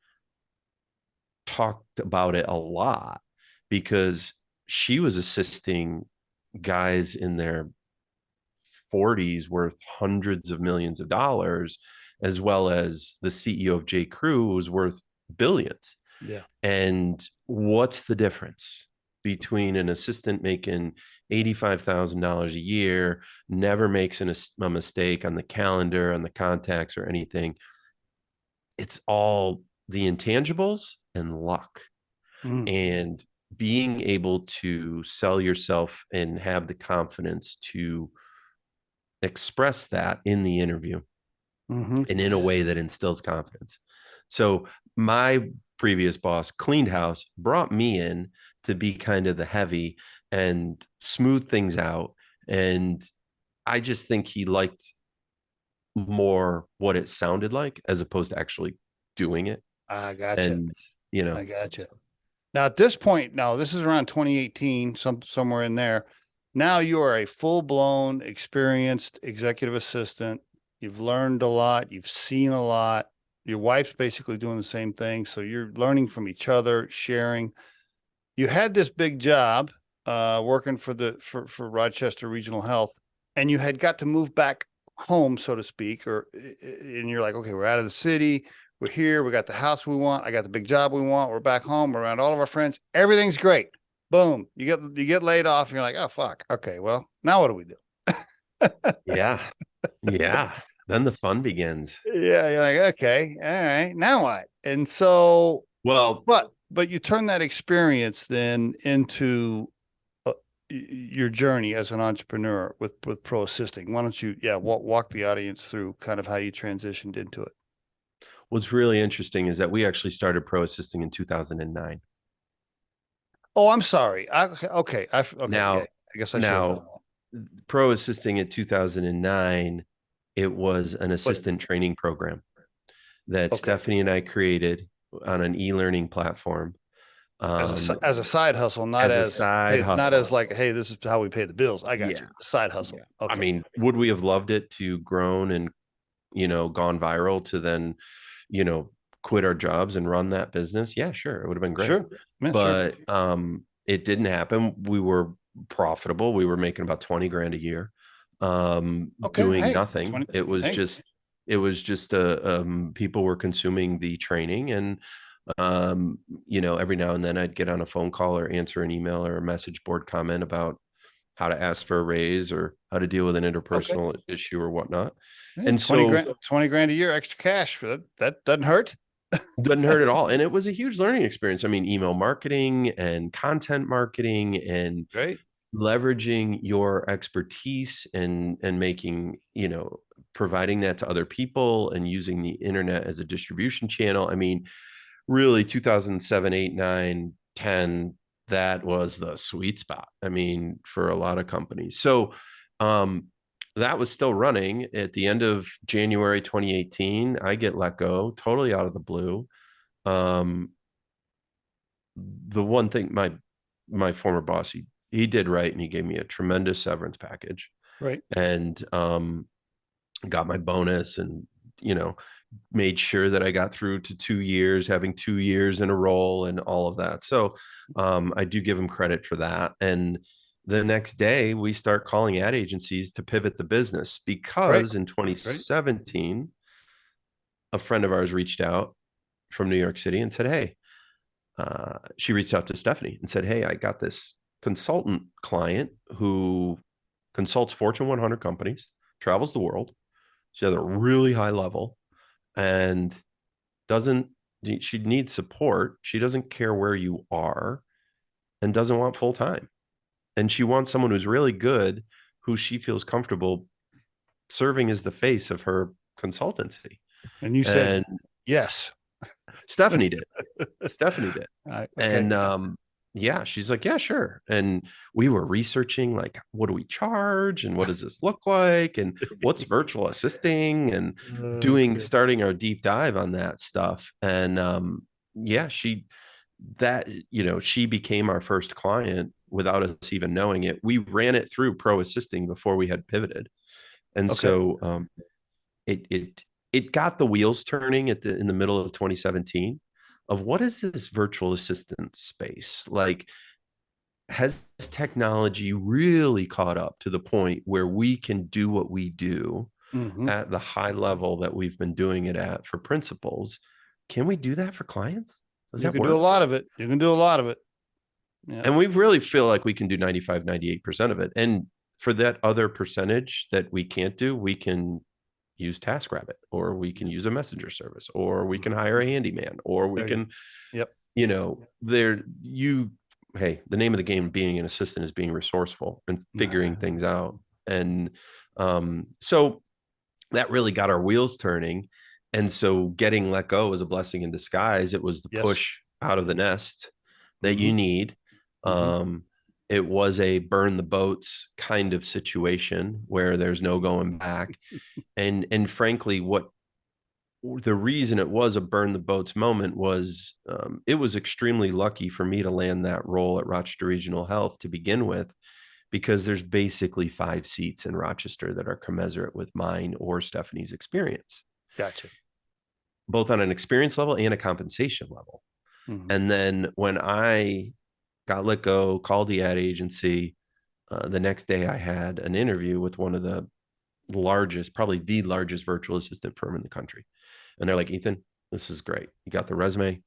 talked about it a lot because she was assisting guys in their 40s worth hundreds of millions of dollars, as well as the CEO of J. Crew was worth billions.
Yeah.
And what's the difference between an assistant making $85,000 a year, never makes a mistake on the calendar, on the contacts, or anything? It's all the intangibles and luck. And being able to sell yourself and have the confidence to express that in the interview and in a way that instills confidence. So my previous boss cleaned house, brought me in to be kind of the heavy and smooth things out. And I just think he liked more what it sounded like as opposed to actually doing it.
I gotcha.
And,
I gotcha. Now at this point, this is around 2018, somewhere in there. Now you are a full-blown experienced executive assistant. You've learned a lot. You've seen a lot. Your wife's basically doing the same thing. So you're learning from each other, sharing. You had this big job working for Rochester Regional Health, and you had got to move back home, so to speak, and you're like, okay, we're out of the city. We're here. We got the house we want. I got the big job we want. We're back home. We're around all of our friends. Everything's great. Boom. You get laid off. And you're like, oh, fuck. Okay. Well, now what do we do?
Yeah. Yeah. Then the fun begins.
Yeah. You're like, okay. All right. Now what? And so,
well,
but you turn that experience then into your journey as an entrepreneur with ProAssisting. Why don't you, walk the audience through kind of how you transitioned into it?
What's really interesting is that we actually started ProAssisting in 2009.
Oh, I'm sorry. Okay.
Now,
I guess I should.
ProAssisting in 2009, it was an assistant training program that Stephanie and I created on an e-learning platform.
As a side hustle, not as a side hustle. Not as like, hey, this is how we pay the bills. I got you. Side hustle.
Yeah. Okay. I mean, would we have loved it to grown and, gone viral to then, quit our jobs and run that business? Yeah, sure. It would have been great.
Sure. Yeah,
but it didn't happen. We were profitable. We were making about 20 grand a year, doing nothing. 20, it was just people were consuming the training, and every now and then I'd get on a phone call or answer an email or a message board comment about how to ask for a raise or how to deal with an interpersonal issue or whatnot.
Yeah, and 20 grand a year extra cash. That doesn't hurt.
Doesn't hurt at all. And it was a huge learning experience. I mean, email marketing and content marketing and leveraging your expertise and making, providing that to other people and using the internet as a distribution channel. I mean, really 2007, 8, 9, 10, that was the sweet spot. I mean, for a lot of companies. So that was still running at the end of January 2018. I get let go totally out of the blue. Um, the one thing my former boss, he did right, and he gave me a tremendous severance package,
Right.
and got my bonus, and made sure that I got through to 2 years, having 2 years in a role and all of that. So I do give him credit for that. And the next day we start calling ad agencies to pivot the business,
Right.
because in 2017, a friend of ours reached out from New York City and said, hey, she reached out to Stephanie and said, hey, I got this consultant client who consults Fortune 100 companies, travels the world. She has a really high level and she needs support. She doesn't care where you are and doesn't want full time. And she wants someone who's really good, who she feels comfortable serving as the face of her consultancy.
And you said, yes.
Stephanie did. Stephanie did.
Okay.
And yeah, she's like, yeah, sure. And we were researching, like, what do we charge and what does this look like and what's virtual assisting, and starting our deep dive on that stuff. And yeah, she became our first client without us even knowing it. We ran it through ProAssisting before we had pivoted. And so it got the wheels turning in the middle of 2017 of what is this virtual assistant space like. Has technology really caught up to the point where we can do what we do at the high level that we've been doing it at for principals? Can we do that for clients?
You can do a lot of it. You can do a lot of it.
Yeah. And we really feel like we can do 95, 98% of it. And for that other percentage that we can't do, we can use TaskRabbit, or we can use a messenger service, or we can hire a handyman, or we can, hey, the name of the game being an assistant is being resourceful and figuring things out. And so that really got our wheels turning. And so getting let go was a blessing in disguise. It was the push out of the nest that you need. It was a burn the boats kind of situation where there's no going back. And frankly, the reason it was a burn the boats moment was it was extremely lucky for me to land that role at Rochester Regional Health to begin with, because there's basically 5 seats in Rochester that are commensurate with mine or Stephanie's experience.
Gotcha.
Both on an experience level and a compensation level. And then when I got let go, called the ad agency, the next day I had an interview with one of the largest, probably the largest virtual assistant firm in the country. And they're like, Ethan, this is great. You got the resume.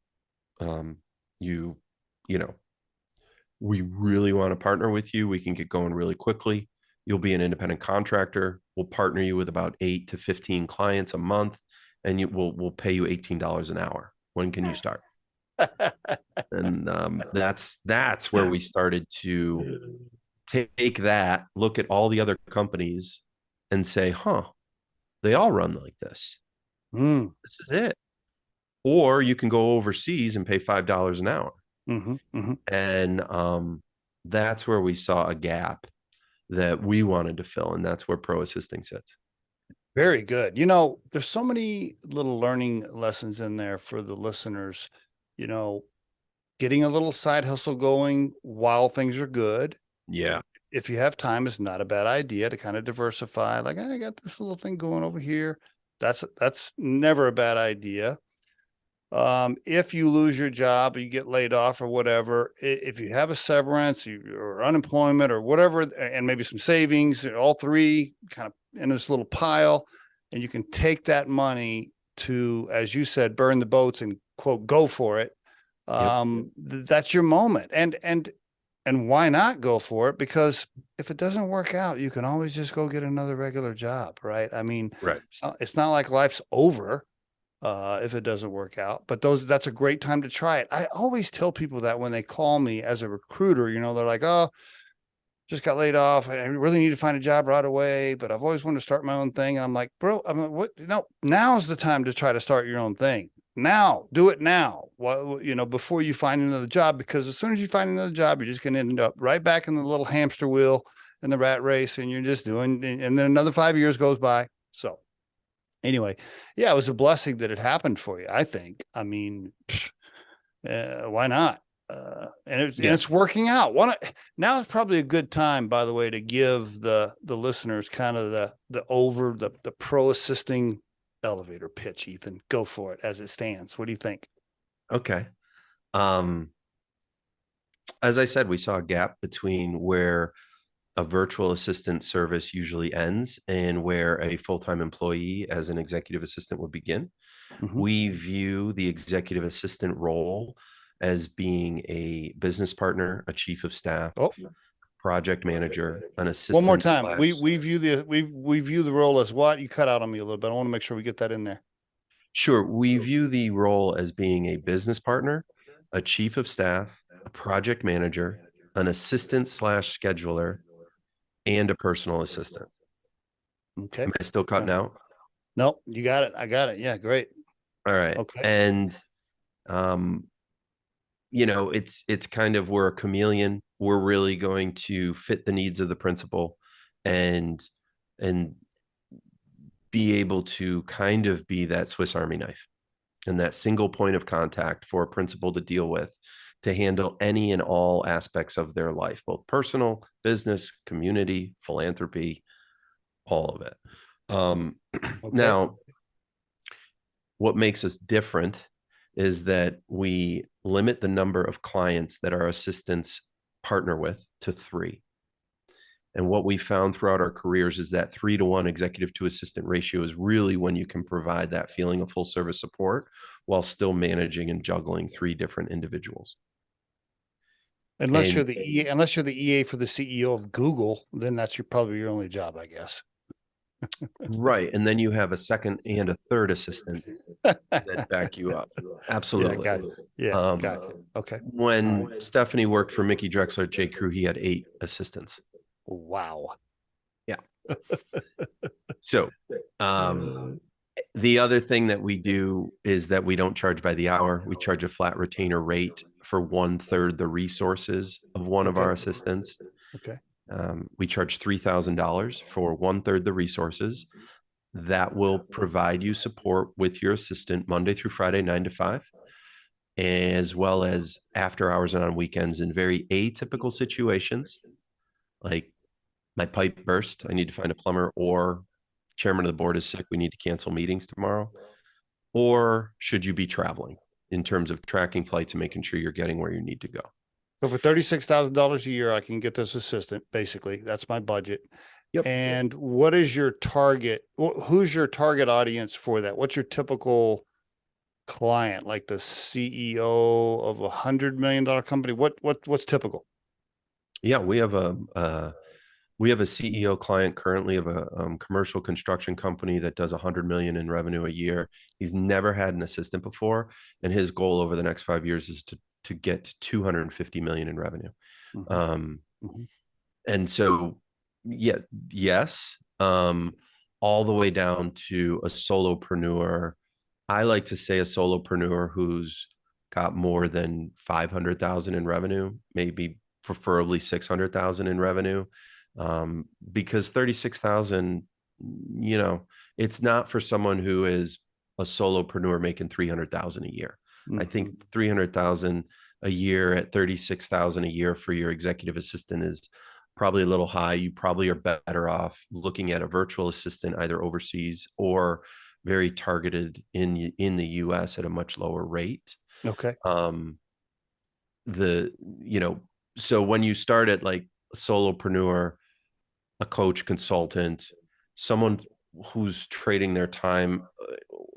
We really want to partner with you. We can get going really quickly. You'll be an independent contractor. We'll partner you with about 8 to 15 clients a month, and we'll pay you $18 an hour. When can you start? And that's where we started to take that, look at all the other companies and say, they all run like this. This is it. Or you can go overseas and pay $5 an hour. And that's where we saw a gap that we wanted to fill. And that's where ProAssisting sits.
Very good. There's so many little learning lessons in there for the listeners. Getting a little side hustle going while things are good.
Yeah.
If you have time, it's not a bad idea to kind of diversify. Like, I got this little thing going over here. That's never a bad idea. If you lose your job or you get laid off or whatever, if you have a severance or unemployment or whatever, and maybe some savings, all three kind of in this little pile, and you can take that money to, as you said, burn the boats and quote, go for it. That's your moment. And why not go for it? Because if it doesn't work out, you can always just go get another regular job, right? I mean, it's not like life's over if it doesn't work out, but that's a great time to try it. I always tell people that when they call me as a recruiter, they're like, oh, just got laid off. I really need to find a job right away, but I've always wanted to start my own thing. And I'm like, bro, what? No, now's the time to try to start your own thing. Now, do it now, before you find another job, because as soon as you find another job, you're just going to end up right back in the little hamster wheel in the rat race, and you're just doing, and then another 5 years goes by. So anyway, yeah, it was a blessing that it happened for you, I think. I mean, why not? And it's working out. Now is probably a good time, by the way, to give the listeners kind of the ProAssisting elevator pitch. Ethan, go for it as it stands. What do you think?
Okay. As I said, we saw a gap between where a virtual assistant service usually ends and where a full-time employee as an executive assistant would begin.
Mm-hmm.
We view the executive assistant role as being a business partner, a chief of staff, project manager, an assistant.
One more time. We view the role as what? You cut out on me a little bit. I want to make sure we get that in there.
Sure. We view the role as being a business partner, a chief of staff, a project manager, an assistant / scheduler, and a personal assistant.
Okay.
Am I still cutting out?
No, you got it. I got it. Yeah, great.
All right.
Okay.
And it's kind of, we're a chameleon. We're really going to fit the needs of the principal and be able to kind of be that Swiss Army knife and that single point of contact for a principal to deal with, to handle any and all aspects of their life, both personal, business, community, philanthropy, all of it. Okay. Now, what makes us different is that we limit the number of clients that our assistants partner with to 3. And what we found throughout our careers is that 3-to-1 executive to assistant ratio is really when you can provide that feeling of full service support while still managing and juggling 3 different individuals.
Unless you're the EA for the CEO of Google, then that's probably your only job, I guess.
Right. And then you have a second and a third assistant that back you up. Absolutely.
Gotcha. Okay.
When Stephanie worked for Mickey Drexler at J. Crew, he had 8 assistants.
Wow.
Yeah. So the other thing that we do is that we don't charge by the hour. We charge a flat retainer rate for 1/3 the resources of one of our assistants.
Okay.
We charge $3,000 for 1/3 the resources. That will provide you support with your assistant Monday through Friday, 9 to 5, as well as after hours and on weekends in very atypical situations, like my pipe burst, I need to find a plumber, or chairman of the board is sick, we need to cancel meetings tomorrow, or should you be traveling in terms of tracking flights and making sure you're getting where you need to go.
So for $36,000 a year, I can get this assistant. Basically, that's my budget.
Yep.
And what is your target? Who's your target audience for that? What's your typical client? Like the CEO of $100 million company? What's typical?
Yeah, we have a CEO client currently of a commercial construction company that does 100 million in revenue a year. He's never had an assistant before, and his goal over the next 5 years is to get to 250 million in revenue. And so, yes, all the way down to a solopreneur. I like to say a solopreneur who's got more than 500,000 in revenue, maybe preferably 600,000 in revenue. Because 36,000, it's not for someone who is a solopreneur making 300,000 a year. I think 300,000 a year at 36,000 a year for your executive assistant is probably a little high. You probably are better off looking at a virtual assistant either overseas or very targeted in the US at a much lower rate.
Okay.
So when you start at like a solopreneur, a coach, consultant, someone who's trading their time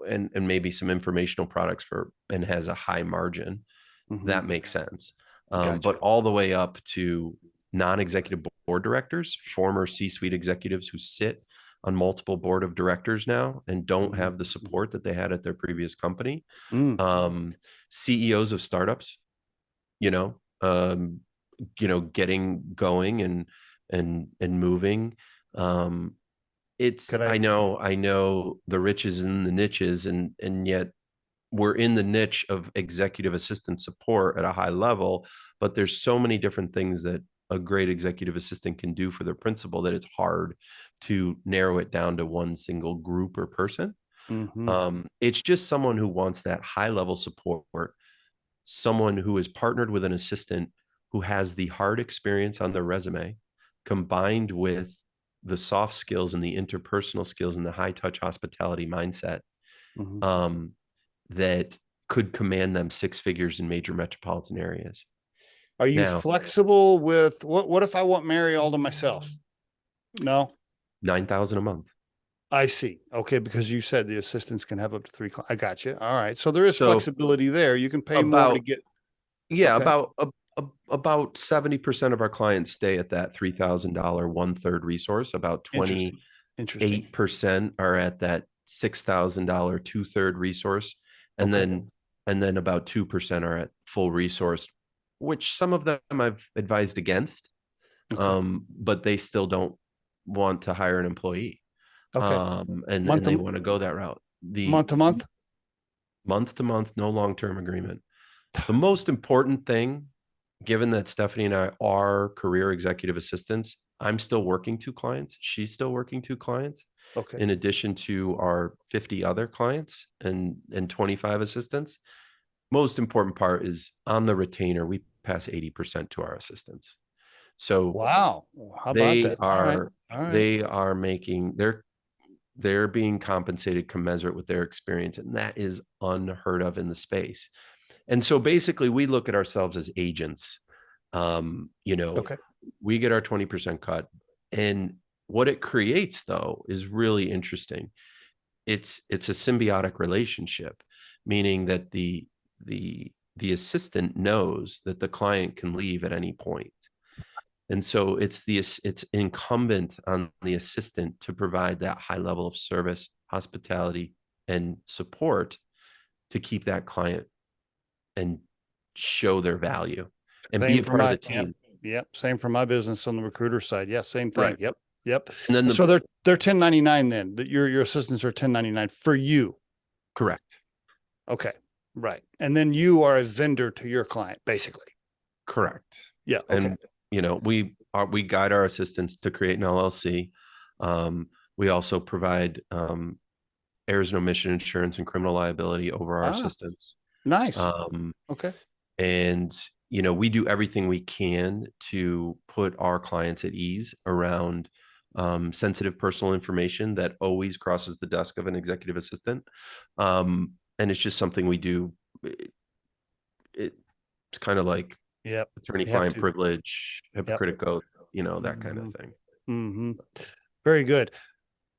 and maybe some informational products and has a high margin, that makes sense.
Gotcha.
But all the way up to non-executive board directors, former C-suite executives who sit on multiple board of directors now and don't have the support that they had at their previous company. CEOs of startups, getting going and moving. I know the riches in the niches, and yet we're in the niche of executive assistant support at a high level, but there's so many different things that a great executive assistant can do for their principal that it's hard to narrow it down to one single group or person. It's just someone who wants that high level support, someone who is partnered with an assistant who has the hard experience on their resume combined with the soft skills and the interpersonal skills and the high touch hospitality mindset that could command them six figures in major metropolitan areas.
Are you flexible with what if I want Mary all to myself? No.
9,000 a month.
I see. Okay, because you said the assistants can have up to 3. I got you. All right. So there is flexibility there. You can pay more to get.
Yeah, about 70% of our clients stay at that $3,000 1/3 resource. About 28% are at that $6,000 2/3 resource, and then about 2% are at full resource, which some of them I've advised against, but they still don't want to hire an employee. And they want to go that route.
Month to
month, no long-term agreement. The most important thing, given that Stephanie and I are career executive assistants, I'm still working 2 clients. She's still working 2 clients.
Okay.
In addition to our 50 other clients and 25 assistants. Most important part is on the retainer, we pass 80% to our assistants. So
wow, how about that? All right.
They are making they're being compensated commensurate with their experience, and that is unheard of in the space. And so basically we look at ourselves as agents. We get our 20% cut, and what it creates though is really interesting. It's a symbiotic relationship, meaning that the assistant knows that the client can leave at any point. And so it's incumbent on the assistant to provide that high level of service, hospitality, and support to keep that client and show their value and be a part of the team.
Yep. Same for my business on the recruiter side. Yeah. Same thing.
Right.
Yep.
And then
so they're 1099 then, that your assistants are 1099 for you.
Correct.
Okay. Right. And then you are a vendor to your client, basically.
Correct.
Yeah. Okay.
And we guide our assistants to create an LLC. We also provide errors and omission insurance and criminal liability over our assistants.
Nice. Okay.
And we do everything we can to put our clients at ease around sensitive personal information that always crosses the desk of an executive assistant. And it's just something we do. It's kind of like attorney-client privilege, hypocritic oath, that kind of thing.
Very good.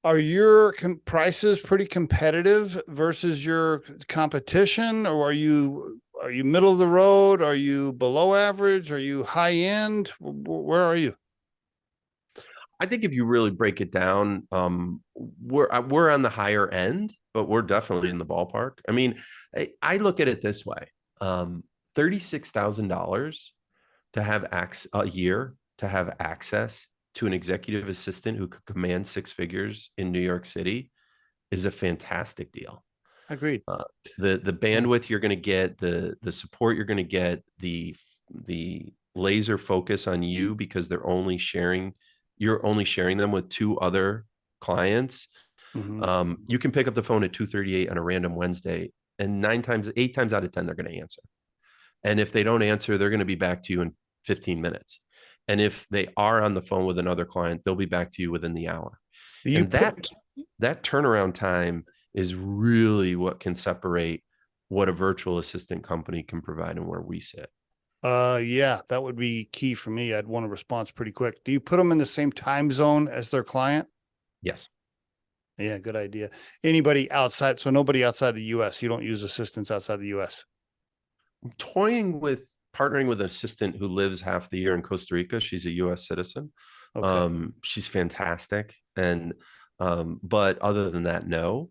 Are your prices pretty competitive versus your competition, or are you middle of the road? Are you below average? Are you high end? Where are you?
I think if you really break it down, we're on the higher end, but we're definitely in the ballpark. I mean, I look at it this way: $36,000 to have a year to have access to an executive assistant who could command 6 figures in New York City is a fantastic deal.
Agreed.
The bandwidth you're going to get, the support you're going to get, the laser focus on you because you're only sharing them with 2 other clients. You can pick up the phone at 2:38 on a random Wednesday, and 8 times out of 10 they're going to answer. And if they don't answer, they're going to be back to you in 15 minutes. And if they are on the phone with another client, they'll be back to you within the hour. That turnaround time is really what can separate what a virtual assistant company can provide and where we sit.
Yeah, that would be key for me. I'd want a response pretty quick. Do you put them in the same time zone as their client?
Yes.
Yeah, good idea. Anybody outside? So nobody outside the U.S. You don't use assistants outside the U.S.
I'm toying with partnering with an assistant who lives half the year in Costa Rica. She's a U.S. citizen. Okay. She's fantastic. And, but other than that, no.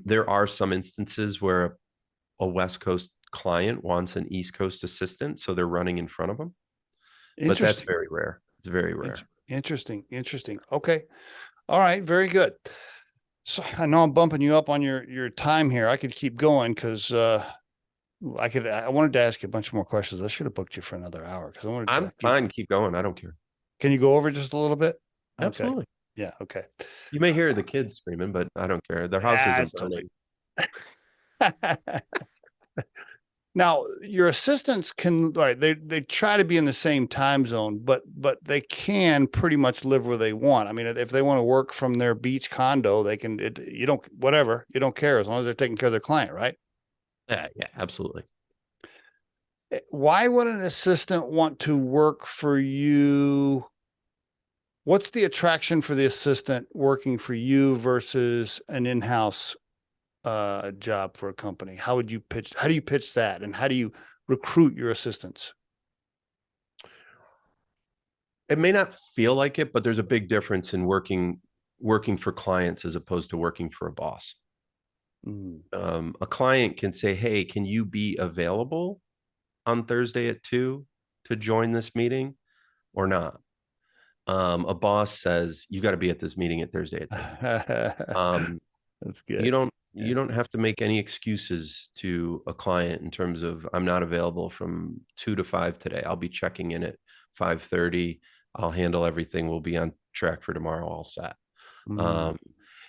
There are some instances where a West Coast client wants an East Coast assistant, so they're running in front of them. But that's very rare. It's very rare.
Interesting. Okay. All right. Very good. So I know I'm bumping you up on your time here. I could keep going because I wanted to ask you a bunch more questions. I should have booked you for another hour because I wanted to
I'm fine. Keep going. I don't care.
Can you go over just a little bit? Okay.
Absolutely.
Yeah. Okay.
You may hear the kids screaming, but I don't care. Their house isn't burning.
Now, your assistants can, right, they try to be in the same time zone, but they can pretty much live where they want. I mean, if they want to work from their beach condo, they can. You don't, whatever, you don't care as long as they're taking care of their client, right?
Yeah, absolutely.
Why would an assistant want to work for you? What's the attraction for the assistant working for you versus an in-house job for a company? How do you pitch that? And how do you recruit your assistants?
It may not feel like it, but there's a big difference in working for clients as opposed to working for a boss. A client can say, hey, can you be available on Thursday at 2 to join this meeting or not? A boss says, you got to be at this meeting at Thursday at 2.
That's good.
You don't have to make any excuses to a client in terms of I'm not available from 2 to 5 today. I'll be checking in at 5:30. I'll handle everything. We'll be on track for tomorrow, all set.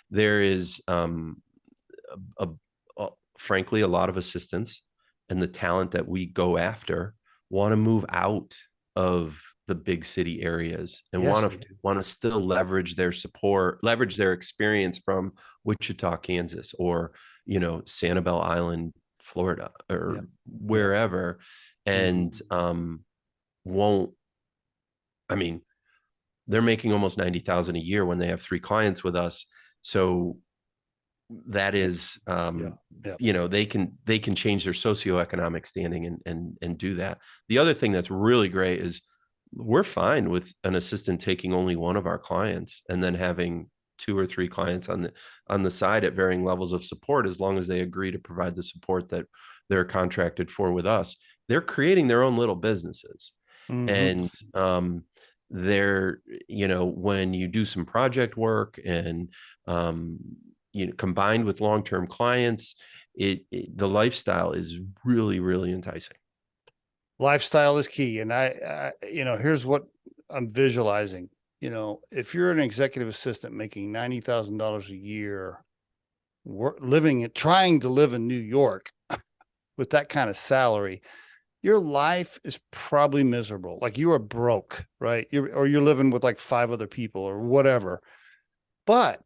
There is frankly a lot of assistants, and the talent that we go after want to move out of the big city areas and want to still leverage their support, leverage their experience from Wichita, Kansas, or Sanibel Island, Florida, or wherever, and won't. I mean, they're making almost 90,000 a year when they have 3 clients with us, so that is they can change their socioeconomic standing and do that. The other thing that's really great is we're fine with an assistant taking only one of our clients and then having 2 or 3 clients on the side at varying levels of support, as long as they agree to provide the support that they're contracted for with us. They're creating their own little businesses. And they're, when you do some project work and combined with long-term clients, the lifestyle is really, really enticing.
Lifestyle is key. And here's what I'm visualizing. If you're an executive assistant making $90,000 a year, trying to live in New York with that kind of salary, your life is probably miserable. Like, you are broke, right? You're living with like 5 other people or whatever. But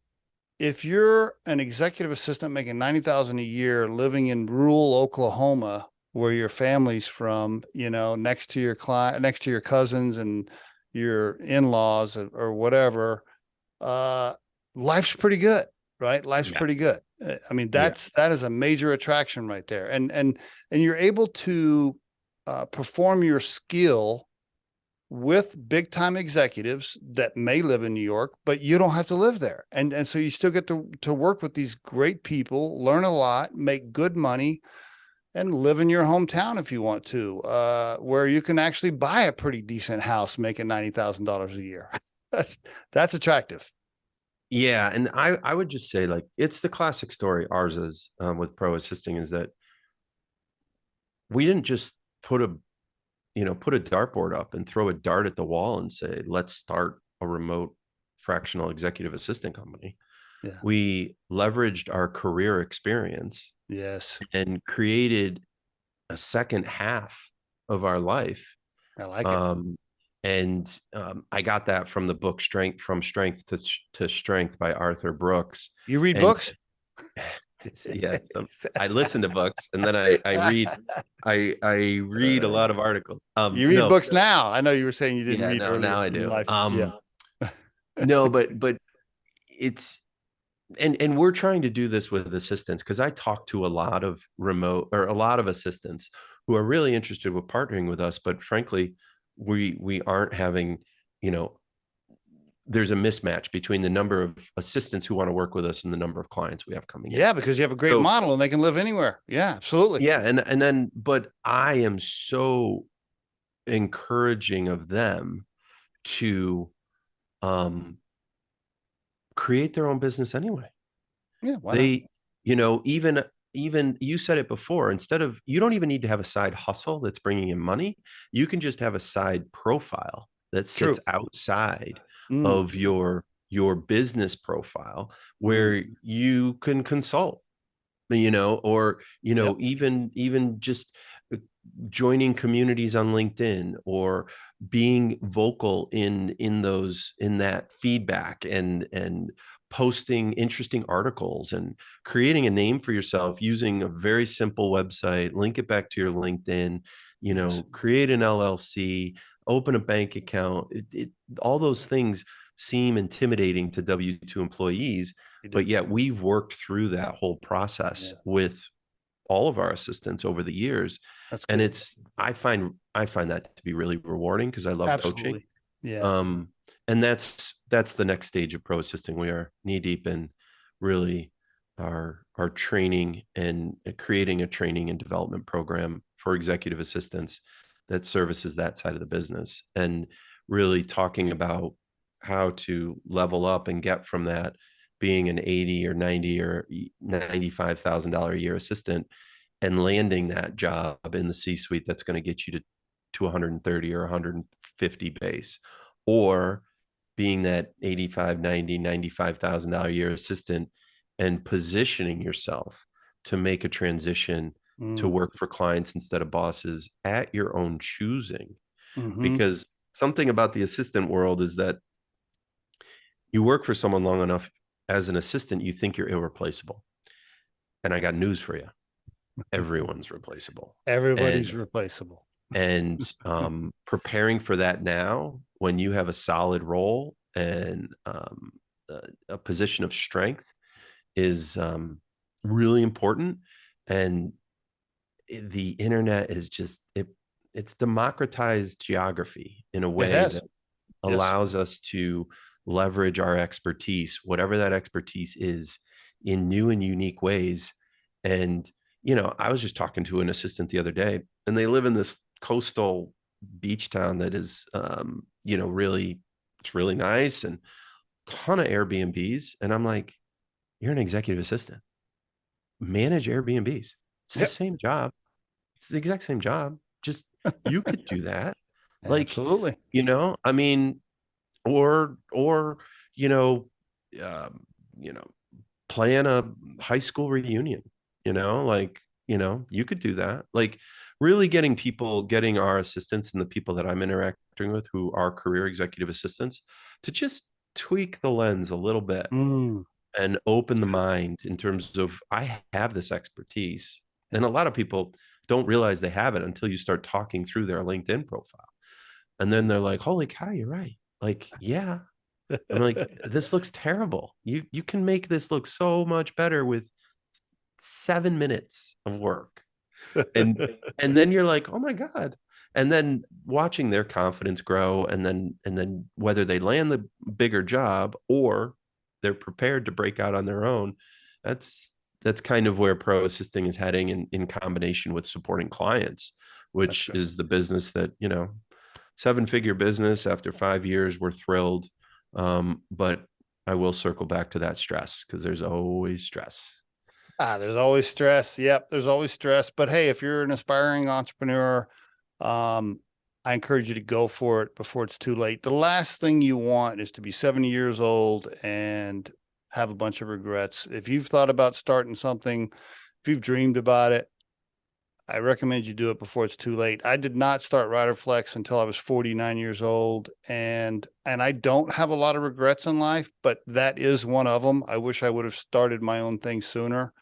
if you're an executive assistant making $90,000 a year, living in rural Oklahoma, where your family's from, next to your client, next to your cousins and your in-laws or whatever, life's pretty good, right? Life's pretty good. I mean, that is a major attraction right there. And you're able to perform your skill with big time executives that may live in New York, but you don't have to live there. And so you still get to work with these great people, learn a lot, make good money, and live in your hometown if you want to, where you can actually buy a pretty decent house making $90,000 a year. That's attractive.
Yeah. And I would just say, like, it's the classic story. Ours is with ProAssisting, is that we didn't just put a dartboard up and throw a dart at the wall and say, let's start a remote fractional executive assistant company.
Yeah.
We leveraged our career experience.
Yes.
And created a second half of our life.
I like it.
And I got that from the book From Strength to Strength by Arthur Brooks.
You read books?
Yeah. I listen to books, and then I read a lot of articles.
You read books now. I know you were saying you didn't read.
No, now I do.
No,
but it's, and we're trying to do this with assistants, because I talk to a lot of assistants who are really interested with partnering with us, but frankly, we aren't having, there's a mismatch between the number of assistants who want to work with us and the number of clients we have coming in.
Yeah, because you have a great model and they can live anywhere. Yeah, absolutely.
Yeah, but I am so encouraging of them to create their own business anyway.
Yeah, why not?
Even even you said it before, you don't even need to have a side hustle that's bringing in money. You can just have a side profile that sits
True.
outside
Mm,
of your business profile where
mm,
you can consult, or,
yep.
even just joining communities on LinkedIn, or being vocal in that feedback, and posting interesting articles, and creating a name for yourself using a very simple website, link it back to your LinkedIn,
Yes.
create an LLC, open a bank account. All those things seem intimidating to W-2 employees,
You do.
but yet we've worked through that whole process
Yeah.
with all of our assistants over the years.
That's
And
good.
I find that to be really rewarding because I love coaching.
Absolutely. Yeah.
um and that's the next stage of pro assisting. We are knee deep in really our training, and creating a training and development program for executive assistants that services that side of the business, and really talking about how to level up and get from that being an 80 or 90 or $95,000 a year assistant, and landing that job in the C-suite that's going to get you to 130 or 150 base, or being that 85, 90, $95,000 a year assistant, and positioning yourself to make a transition to
Mm,
work for clients instead of bosses at your own choosing.
mm-hmm.
Because something about the assistant world is that you work for someone long enough as an assistant, you think you're irreplaceable. And I got news for you. Everyone's replaceable.
Everybody's
And
replaceable.
preparing for that now, when you have a solid role and a position of strength, is really important. And the internet is just it's democratized geography in a
It
way
has.
that
Yes.
allows us to leverage our expertise, whatever that expertise is, in new and unique ways. And, I was just talking to an assistant the other day, and they live in this coastal beach town that is, really, it's really nice, and ton of Airbnbs. And I'm like, you're an executive assistant, manage Airbnbs. It's the
Yep.
same job. It's the exact same job. Just you could do that. Like,
Absolutely.
I mean, or you know um, you know plan a high school reunion, like, you could do that. Like, really getting our assistants and the people that I'm interacting with who are career executive assistants to just tweak the lens a little bit
Mm,
and open the mind in terms of, I have this expertise. And
yeah.
a lot of people don't realize they have it until you start talking through their LinkedIn profile, and then they're like, holy cow, you're right. Like, yeah. I'm like, this looks terrible. You can make this look so much better with 7 minutes of work. And then you're like, oh my God. And then watching their confidence grow, and then whether they land the bigger job or they're prepared to break out on their own, that's kind of where pro assisting is heading, in combination with supporting clients, which
Gotcha.
is the business that, 7-figure business after 5 years. We're thrilled. But I will circle back to that stress, because there's always stress.
There's always stress. Yep, there's always stress. But hey, if you're an aspiring entrepreneur, I encourage you to go for it before it's too late. The last thing you want is to be 70 years old and have a bunch of regrets. If you've thought about starting something, if you've dreamed about it, I recommend you do it before it's too late. I did not start Riderflex until I was 49 years old, and I don't have a lot of regrets in life, but that is one of them. I wish I would have started my own thing sooner.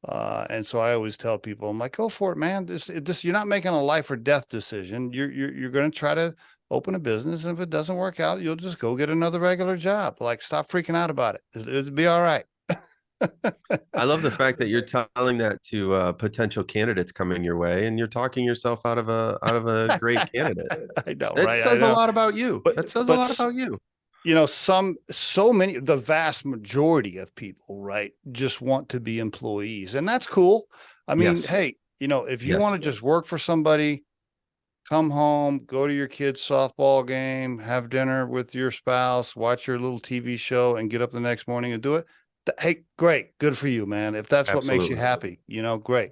And so I always tell people, I'm like, go for it, man. This, you're not making a life or death decision. You're going to try to open a business. And if it doesn't work out, you'll just go get another regular job. Like, stop freaking out about it. It'll be all right.
I love the fact that you're telling that to potential candidates coming your way, and you're talking yourself out of a great candidate.
I know,
It
right? I
says a
know.
lot about you.
But,
That says a
but
lot about you.
so many, the vast majority of people, right, just want to be employees, and that's cool. I mean,
Yes.
hey, if you want
Yes.
to just work for somebody, come home, go to your kid's softball game, have dinner with your spouse, watch your little TV show, and get up the next morning and do it. Hey, great. Good for you, man. If that's what makes you
Absolutely.
happy, great.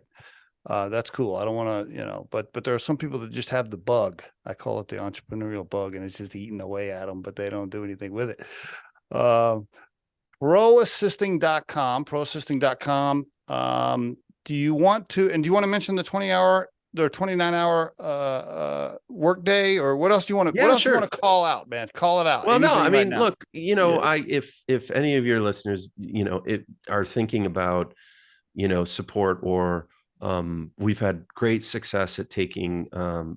That's cool. I don't want to, but there are some people that just have the bug. I call it the entrepreneurial bug, and it's just eating away at them, but they don't do anything with it. ProAssisting.com. Do you want to mention the 29-hour work day, or what else do you want to,
Yeah, sure.
you want to call out, man? Call it out.
Well, no,
Anything
I
right
mean,
now.
look, if any of your listeners, are thinking about, support, or we've had great success at taking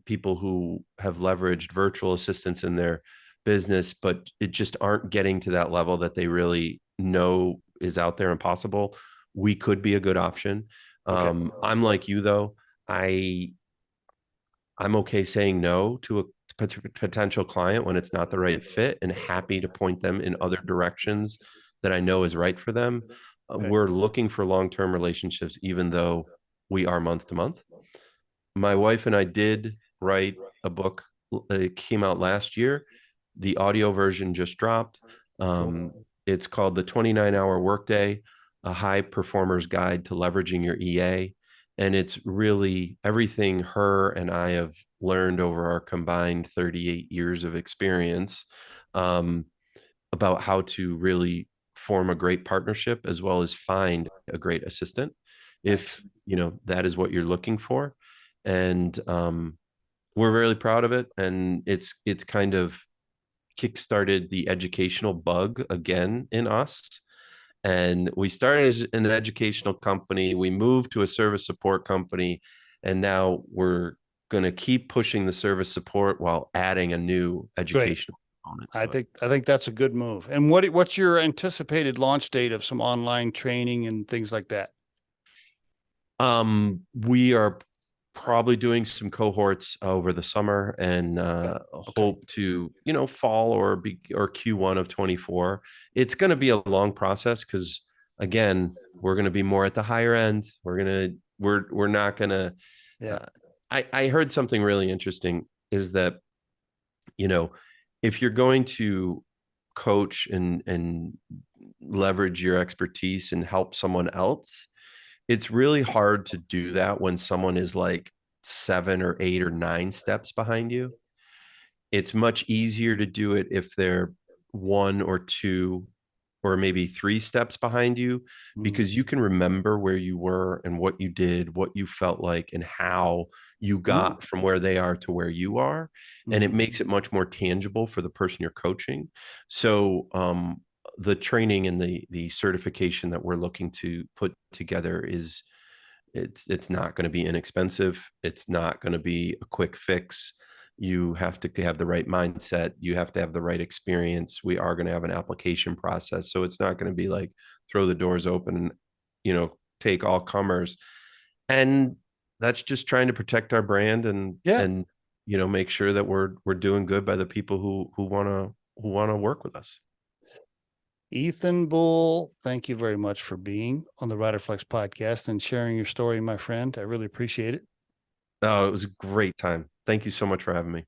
people who have leveraged virtual assistants in their business, but it just aren't getting to that level that they really know is out there and possible. We could be a good option.
Okay.
I'm like you though. I'm okay saying no to a potential client when it's not the right fit, and happy to point them in other directions that I know is right for them.
Okay.
We're looking for long-term relationships, even though we are month to month. My wife and I did write a book. It came out last year. The audio version just dropped.
Cool.
It's called The 29-Hour Workday, a high performer's guide to leveraging your EA. And it's really everything her and I have learned over our combined 38 years of experience, about how to really form a great partnership as well as find a great assistant, if that is what you're looking for. And we're really proud of it, and it's kind of kickstarted the educational bug again in us. And we started as an educational company, we moved to a service support company, and now we're going to keep pushing the service support while adding a new educational component to it.
I think that's a good move. And what's your anticipated launch date of some online training and things like that?
We are probably doing some cohorts over the summer, and hope to, fall or Q1 of 24. It's going to be a long process because, again, we're going to be more at the higher end. We're not going to.
Yeah.
I heard something really interesting is that, if you're going to coach and leverage your expertise and help someone else, it's really hard to do that when someone is like 7 or 8 or 9 steps behind you. It's much easier to do it if they're 1 or 2 or maybe 3 steps behind you, because you can remember where you were and what you did, what you felt like, and how you got from where they are to where you are. And it makes it much more tangible for the person you're coaching. So the training and the certification that we're looking to put together is, it's not going to be inexpensive. It's not going to be a quick fix. You have to have the right mindset. You have to have the right experience. We are going to have an application process. So it's not going to be like throw the doors open and, take all comers. And that's just trying to protect our brand and, make sure that we're doing good by the people who want to work with us.
Ethan Bull, thank you very much for being on the Riderflex podcast and sharing your story, my friend. I really appreciate it.
Oh, it was a great time. Thank you so much for having me.